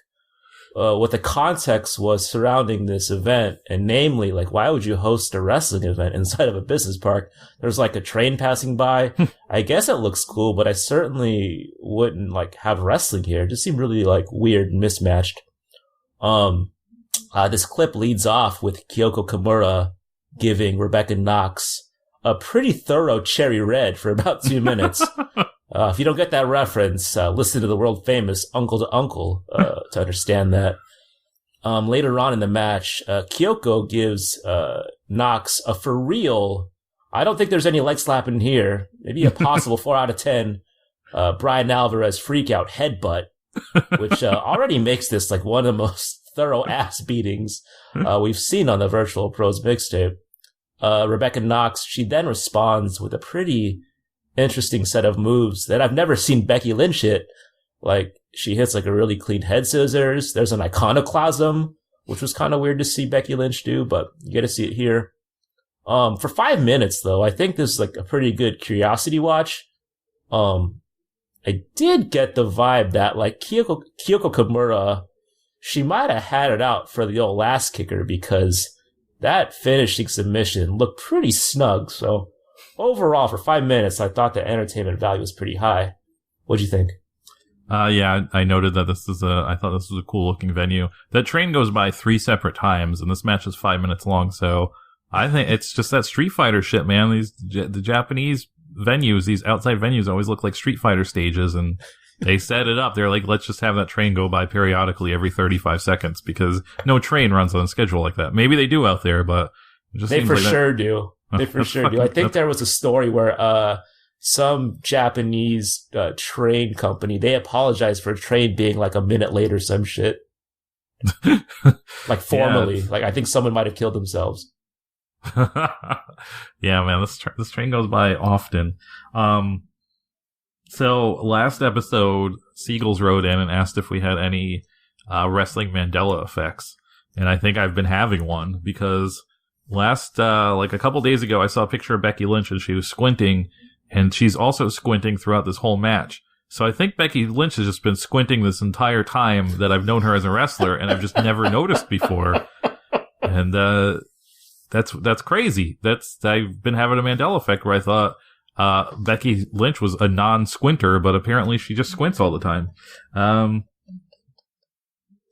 what the context was surrounding this event, and namely, like, why would you host a wrestling event inside of a business park? There's like a train passing by. I guess it looks cool, but I certainly wouldn't like have wrestling here. It just seemed really like weird and mismatched. This clip leads off with Kyoko Kimura giving Rebecca Knox a pretty thorough cherry red for about 2 minutes. If you don't get that reference, listen to the world famous Uncle to Uncle to understand that. Later on in the match, Kyoko gives Knox a for real, I don't think there's any leg slapping here, maybe a possible 4 out of 10 Brian Alvarez freakout headbutt, which already makes this like one of the most thorough ass beatings we've seen on the Virtual Pros mixtape. Rebecca Knox, she then responds with a pretty interesting set of moves that I've never seen Becky Lynch hit. Like, she hits like a really clean head scissors. There's an iconoclasm, which was kind of weird to see Becky Lynch do, but you get to see it here. For 5 minutes though, I think this is like a pretty good curiosity watch. I did get the vibe that like Kyoko Kimura, she might have had it out for the old ass kicker because that finishing submission looked pretty snug. So overall, for 5 minutes, I thought the entertainment value was pretty high. What'd you think? Yeah, I noted that I thought this was a cool looking venue. That train goes by 3 separate times, and this match is 5 minutes long, so I think it's just that Street Fighter shit, man. The Japanese venues, these outside venues always look like Street Fighter stages, and they set it up. They're like, let's just have that train go by periodically every 35 seconds, because no train runs on a schedule like that. Maybe they do out there, but it just they seems for like sure do. They for sure do. I think there was a story where some Japanese train company, they apologized for a train being like a minute late or some shit. Like formally. Yeah. Like I think someone might have killed themselves. Yeah, man, this train goes by often. So last episode, Seagulls wrote in and asked if we had any wrestling Mandela effects. And I think I've been having one because last, like a couple days ago, I saw a picture of Becky Lynch and she was squinting, and she's also squinting throughout this whole match. So I think Becky Lynch has just been squinting this entire time that I've known her as a wrestler, and I've just never noticed before. And that's crazy. I've been having a Mandela effect where I thought Becky Lynch was a non-squinter, but apparently she just squints all the time.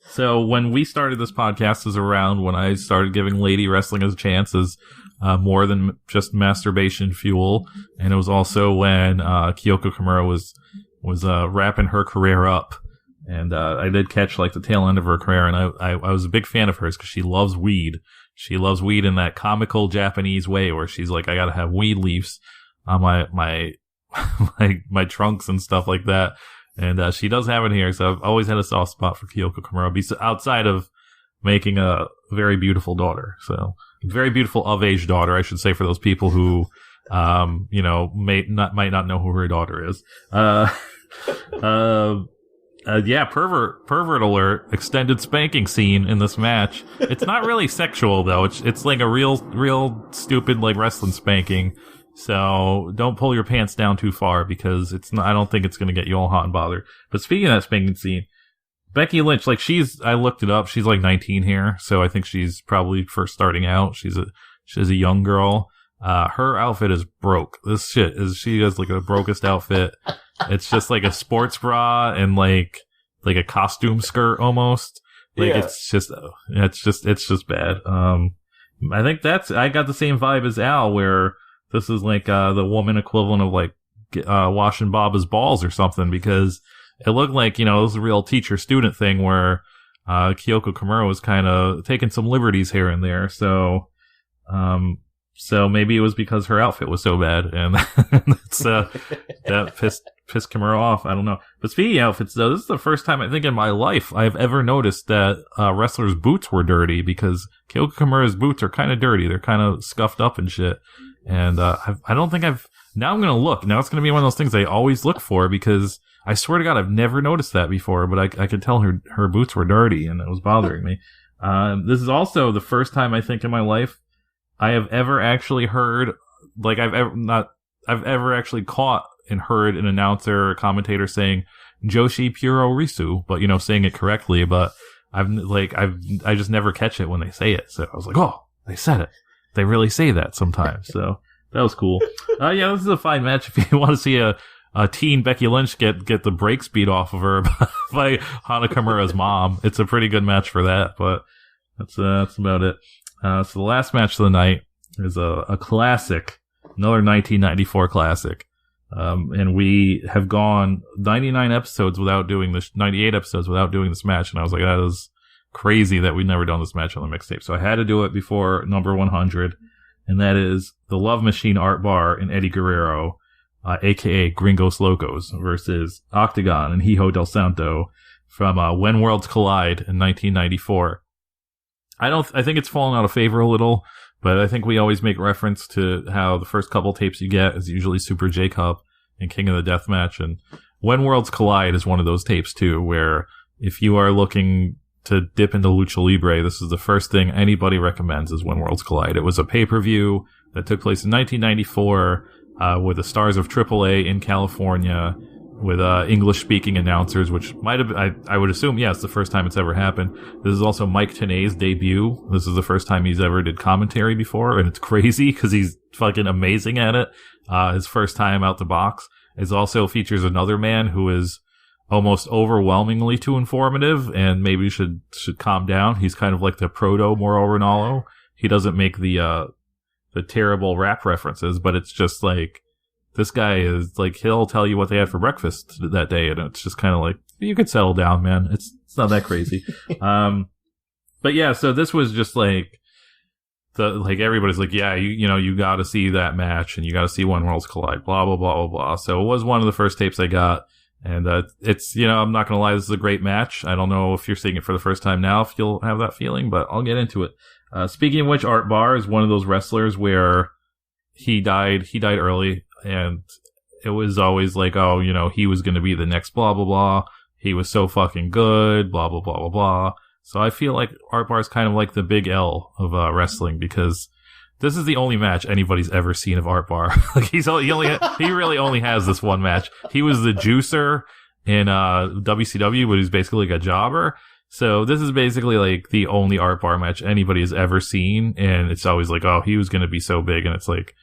So when we started this podcast is around when I started giving lady wrestling a chance as more than just masturbation fuel, and it was also when Kyoko Kimura was wrapping her career up, and I did catch like the tail end of her career, and I was a big fan of hers because she loves weed. She loves weed in that comical Japanese way where she's like, I gotta have weed leaves on my trunks and stuff like that. And she does have it here, so I've always had a soft spot for Kyoko Kimura, outside of making a very beautiful daughter. So, very beautiful of-age daughter, I should say, for those people who, might not know who her daughter is. Yeah, pervert alert, extended spanking scene in this match. It's not really sexual, though. It's like a real stupid, like, wrestling spanking. So don't pull your pants down too far because I don't think it's going to get you all hot and bothered. But speaking of that spanking scene, Becky Lynch, like I looked it up. She's like 19 here. So I think she's probably first starting out. She's a young girl. Her outfit is broke. She has like the brokest outfit. It's just like a sports bra and like a costume skirt almost. Like yeah. It's just bad. I think I got the same vibe as Al where this is like the woman equivalent of like washing Baba's balls or something, because it looked like, it was a real teacher-student thing where Kyoko Kimura was kind of taking some liberties here and there. So maybe it was because her outfit was so bad, and that pissed Kimura off. I don't know. But speaking of outfits, though, this is the first time I think in my life I've ever noticed that wrestlers' boots were dirty, because Kyoko Kimura's boots are kind of dirty. They're kind of scuffed up and shit. And I don't think now I'm going to look. Now it's going to be one of those things I always look for, because I swear to God, I've never noticed that before, but I could tell her boots were dirty, and it was bothering me. This is also the first time I think in my life I have ever actually heard, like I've ever actually caught and heard an announcer or commentator saying Joshi Puro Risu, but saying it correctly, but I just never catch it when they say it. So I was like, oh, they said it. They really say that sometimes. So that was cool. Yeah, this is a fine match. If you want to see a teen Becky Lynch get the brakes beat off of her by Hana Kimura's mom, it's a pretty good match for that, but that's about it. So the last match of the night is a classic, another 1994 classic. And we have gone 98 episodes without doing this match. And I was like, that is crazy that we've never done this match on the mixtape. So I had to do it before number 100. And that is the Love Machine Art Bar and Eddie Guerrero, aka Gringos Locos, versus Octagon and Hijo del Santo from When Worlds Collide in 1994. I think it's fallen out of favor a little, but I think we always make reference to how the first couple tapes you get is usually Super J-Cup and King of the Deathmatch. And When Worlds Collide is one of those tapes too, where if you are looking to dip into Lucha Libre, this is the first thing anybody recommends is When Worlds Collide. It was a pay-per-view that took place in 1994 with the stars of AAA in California, with English-speaking announcers, which might have I would assume, it's the first time it's ever happened. This is also Mike Tenay's debut. This is the first time he's ever did commentary before, and it's crazy because he's fucking amazing at it. His first time out the box. It also features another man who is almost overwhelmingly too informative, and maybe should calm down. He's kind of like the proto Mauro Ranallo. He doesn't make the terrible rap references, but it's just like, this guy is like, he'll tell you what they had for breakfast that day, and it's just kind of like, you could settle down, man. It's not that crazy. But yeah, so this was just like, everybody's like, yeah, you got to see that match, and you got to see When Worlds Collide, blah, blah, blah, blah, blah. So it was one of the first tapes I got, and it's, I'm not going to lie, this is a great match. I don't know if you're seeing it for the first time now, if you'll have that feeling, but I'll get into it. Speaking of which, Art Barr is one of those wrestlers where he died early. And it was always like, oh, he was going to be the next blah, blah, blah. He was so fucking good, blah, blah, blah, blah, blah. So I feel like Art Barr is kind of like the big L of wrestling, because this is the only match anybody's ever seen of Art Barr. Like he really only has this one match. He was the juicer in WCW, but he's basically like a jobber. So this is basically like the only Art Barr match anybody has ever seen. And it's always like, oh, he was going to be so big. And it's like,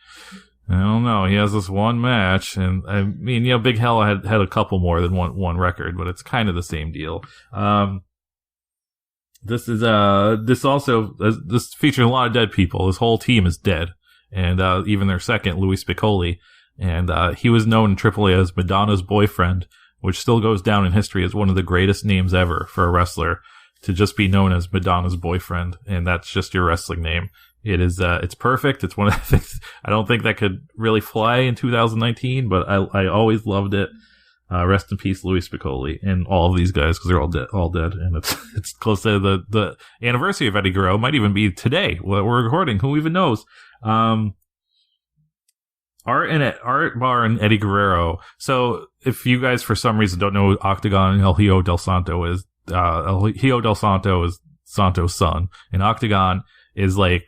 I don't know. He has this one match, and I mean, Big Hell had a couple more than one record, but it's kind of the same deal. This features a lot of dead people. This whole team is dead, and even their second, Louis Piccoli, and he was known in AAA as Madonna's boyfriend, which still goes down in history as one of the greatest names ever for a wrestler, to just be known as Madonna's boyfriend, and that's just your wrestling name. It is, it's perfect. It's one of the things I don't think that could really fly in 2019, but I always loved it. Rest in peace, Louis Piccoli, and all of these guys, because they're all dead. And it's close to the anniversary of Eddie Guerrero. Might even be today. We're recording. Who even knows? Art Barr and Eddie Guerrero. So if you guys for some reason don't know who Octagon and El Hijo del Santo is, El Hijo del Santo is Santo's son, and Octagon is like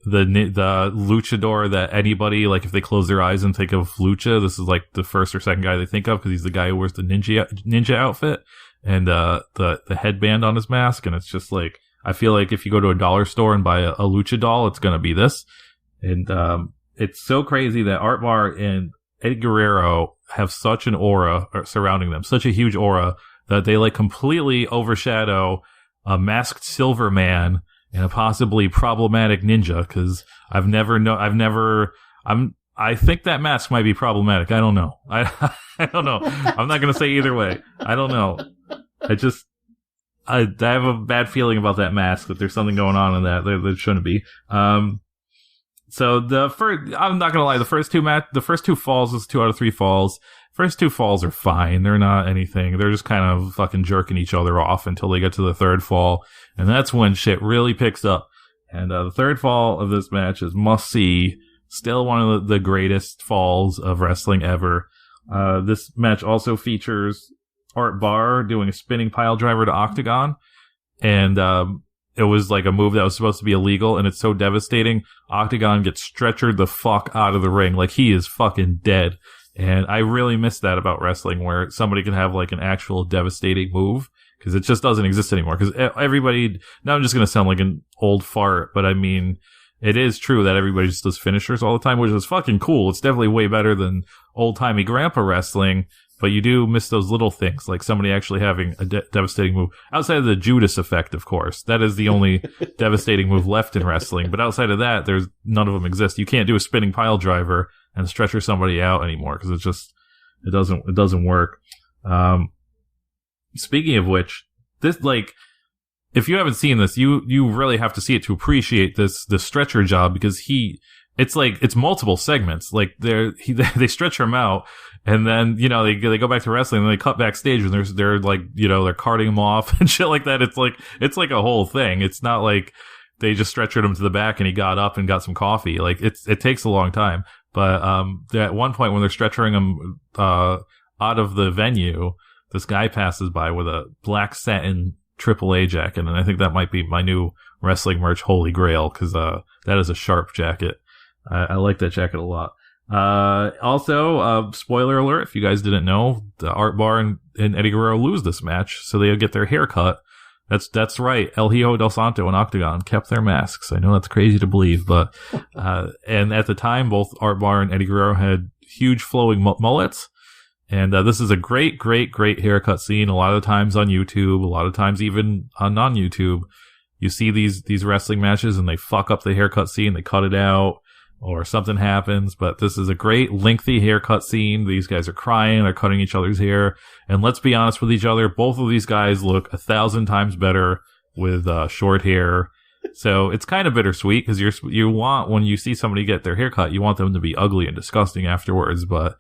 the luchador that anybody, like, if they close their eyes and think of lucha, this is like the first or second guy they think of, because he's the guy who wears the ninja outfit and the headband on his mask. And it's just like, I feel like if you go to a dollar store and buy a lucha doll, it's gonna be this. And it's so crazy that Art Barr and Eddie Guerrero have such an aura surrounding them, such a huge aura, that they like completely overshadow a masked silver man and a possibly problematic ninja, because I think that mask might be problematic. I don't know. I don't know. I'm not going to say either way. I don't know. I have a bad feeling about that mask, that there's something going on in that there shouldn't be. So I'm not going to lie, the first two falls is 2 out of 3 falls. First 2 falls are fine. They're not anything. They're just kind of fucking jerking each other off until they get to the third fall. And that's when shit really picks up. And the third fall of this match is must see. Still one of the greatest falls of wrestling ever. This match also features Art Barr doing a spinning pile driver to Octagon. And it was like a move that was supposed to be illegal, and it's so devastating. Octagon gets stretchered the fuck out of the ring. Like, he is fucking dead. And I really miss that about wrestling, where somebody can have like an actual devastating move, because it just doesn't exist anymore. Because everybody, now I'm just going to sound like an old fart, but I mean, it is true that everybody just does finishers all the time, which is fucking cool. It's definitely way better than old-timey grandpa wrestling, but you do miss those little things, like somebody actually having a devastating move. Outside of the Judas effect, of course. That is the only devastating move left in wrestling. But outside of that, there's none of them exist. You can't do a spinning pile driver and stretcher somebody out anymore, because it doesn't work. Speaking of which, this, like, if you haven't seen this, you really have to see it to appreciate this stretcher job, because it's multiple segments. Like, they stretch him out, and then, you know, they go back to wrestling, and they cut backstage, and they're like, you know, they're carting him off and shit like that. It's like a whole thing. It's not like they just stretchered him to the back and he got up and got some coffee. Like, it takes a long time. But at one point when they're stretching him out of the venue, this guy passes by with a black satin AAA jacket, and I think that might be my new wrestling merch holy grail, because that is a sharp jacket. I like that jacket a lot. Also, spoiler alert, if you guys didn't know, the Art Barr and Eddie Guerrero lose this match, so they get their hair cut. That's right. El Hijo del Santo and Octagon kept their masks. I know that's crazy to believe, but and at the time, both Art Barr and Eddie Guerrero had huge flowing mullets. And this is a great haircut scene. A lot of times on YouTube, a lot of times even on non-YouTube, you see these wrestling matches and they fuck up the haircut scene, they cut it out, or something happens. But this is a great lengthy haircut scene. These guys are crying, they're cutting each other's hair. And let's be honest with each other, both of these guys look 1,000 times better with short hair. So it's kind of bittersweet, because you want, when you see somebody get their haircut, you want them to be ugly and disgusting afterwards, but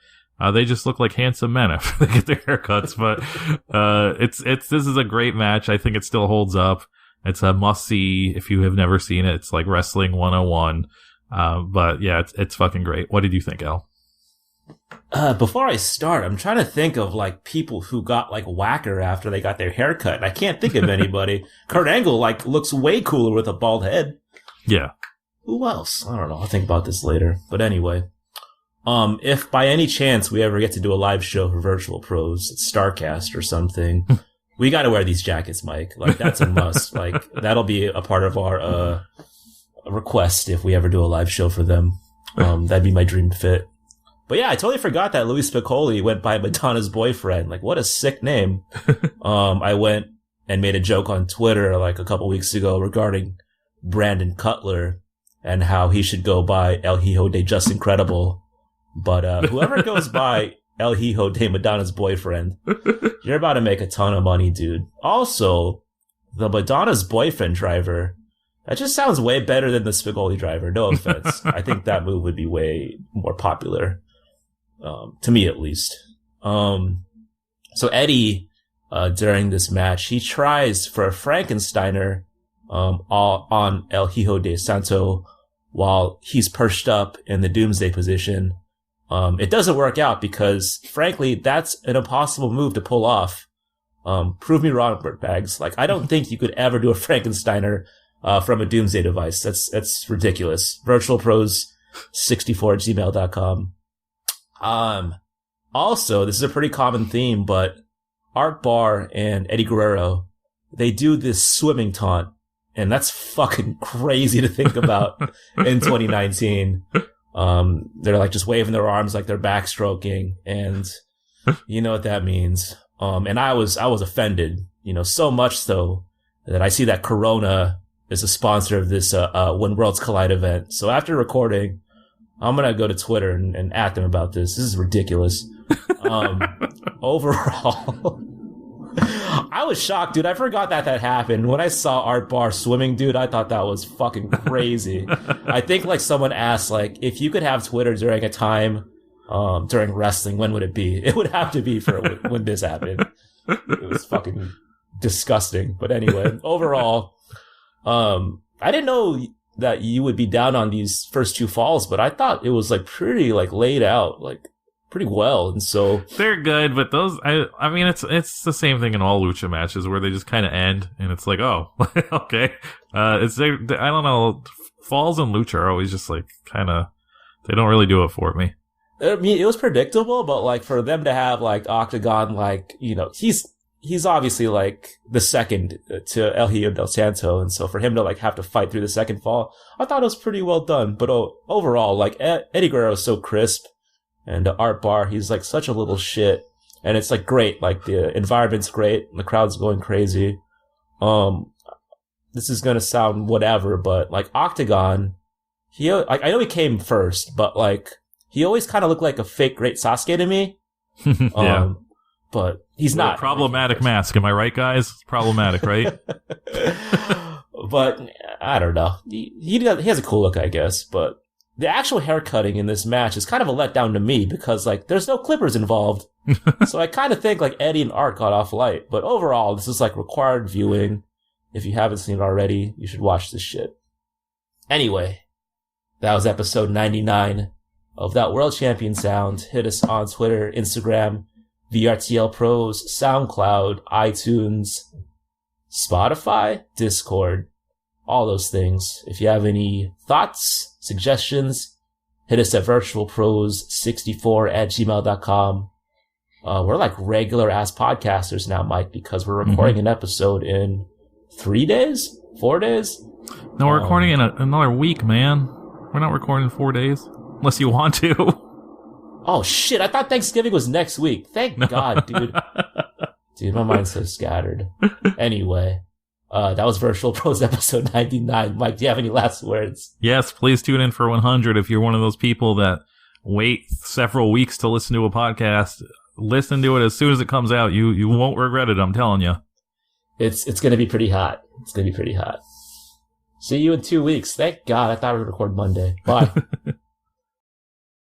they just look like handsome men after they get their haircuts. But this is a great match. I think it still holds up. It's a must see if you have never seen it. It's like Wrestling 101. But yeah, it's fucking great. What did you think, Al? Before I start, I'm trying to think of like people who got like whacker after they got their haircut, and I can't think of anybody. Kurt Angle like looks way cooler with a bald head. Yeah. Who else? I don't know. I'll think about this later. But anyway. If by any chance we ever get to do a live show for Virtual Pros at StarCast or something, we gotta wear these jackets, Mike. Like, that's a must. Like, that'll be a part of our, request if we ever do a live show for them. That'd be my dream fit. But yeah, I totally forgot that Louis Spicolli went by Madonna's boyfriend. Like, what a sick name. I went and made a joke on Twitter like a couple weeks ago regarding Brandon Cutler and how he should go by El Hijo de Just Incredible. But whoever goes by El Hijo de Madonna's boyfriend, you're about to make a ton of money, dude. Also, the Madonna's boyfriend driver, that just sounds way better than the Spigoli driver. No offense. I think that move would be way more popular, to me at least. So Eddie, during this match, he tries for a Frankensteiner on El Hijo de Santo while he's perched up in the Doomsday position. It doesn't work out because, frankly, that's an impossible move to pull off. Prove me wrong, Burt Bags. Like, I don't think you could ever do a Frankensteiner from a Doomsday device. That's ridiculous. virtualpros64@gmail.com. Also, this is a pretty common theme, but Art Barr and Eddie Guerrero, they do this swimming taunt, and that's fucking crazy to think about in 2019. They're like just waving their arms like they're backstroking, and you know what that means. And I was offended, you know, so much so that I see that Corona is a sponsor of this, When Worlds Collide event. So after recording, I'm going to go to Twitter and at them about this. This is ridiculous. Overall, I was shocked, dude. I forgot that happened. When I saw Art Barr swimming, dude, I thought that was fucking crazy. I think like someone asked, like, if you could have Twitter during a time, during wrestling, when would it be? It would have to be for when this happened. It was fucking disgusting. But anyway, overall, I didn't know that you would be down on these first two falls, but I thought it was like pretty like laid out, like pretty well. And so they're good, but those, I mean, it's the same thing in all lucha matches where they just kind of end and it's like, oh, okay. I don't know. Falls in lucha are always just like kind of, they don't really do it for me. I mean, it was predictable, but like for them to have like Octagon, like, you know, he's obviously like the second to El Hijo del Santo. And so for him to like have to fight through the second fall, I thought it was pretty well done. But overall, like Eddie Guerrero is so crisp, and Art Barr, he's like such a little shit. And it's like great. Like the environment's great. And the crowd's going crazy. This is going to sound whatever, but like Octagon, I know he came first, but like he always kind of looked like a fake Great Sasuke to me. Yeah. But he's not. Problematic mask. Am I right, guys? Problematic, right? But I don't know. He has a cool look, I guess. But the actual haircutting in this match is kind of a letdown to me because like there's no clippers involved. So I kind of think like Eddie and Art got off light. But overall, this is like required viewing. If you haven't seen it already, you should watch this shit. Anyway, that was episode 99 of That World Champion Sound. Hit us on Twitter, Instagram, VRTL Pros, SoundCloud, iTunes, Spotify, Discord, all those things. If you have any thoughts, suggestions, hit us at virtualpros64@gmail.com. We're like regular ass podcasters now, Mike, because we're recording an episode in 3 days, 4 days. No, we're recording in another week, man. We're not recording in 4 days unless you want to. Oh shit, I thought Thanksgiving was next week. Thank God, dude. Dude, my mind's so scattered. Anyway, that was Virtual Pros episode 99. Mike, do you have any last words? Yes, please tune in for 100 if you're one of those people that wait several weeks to listen to a podcast. Listen to it as soon as it comes out. You won't regret it, I'm telling you. It's going to be pretty hot. It's going to be pretty hot. See you in 2 weeks. Thank God. I thought we would record Monday. Bye.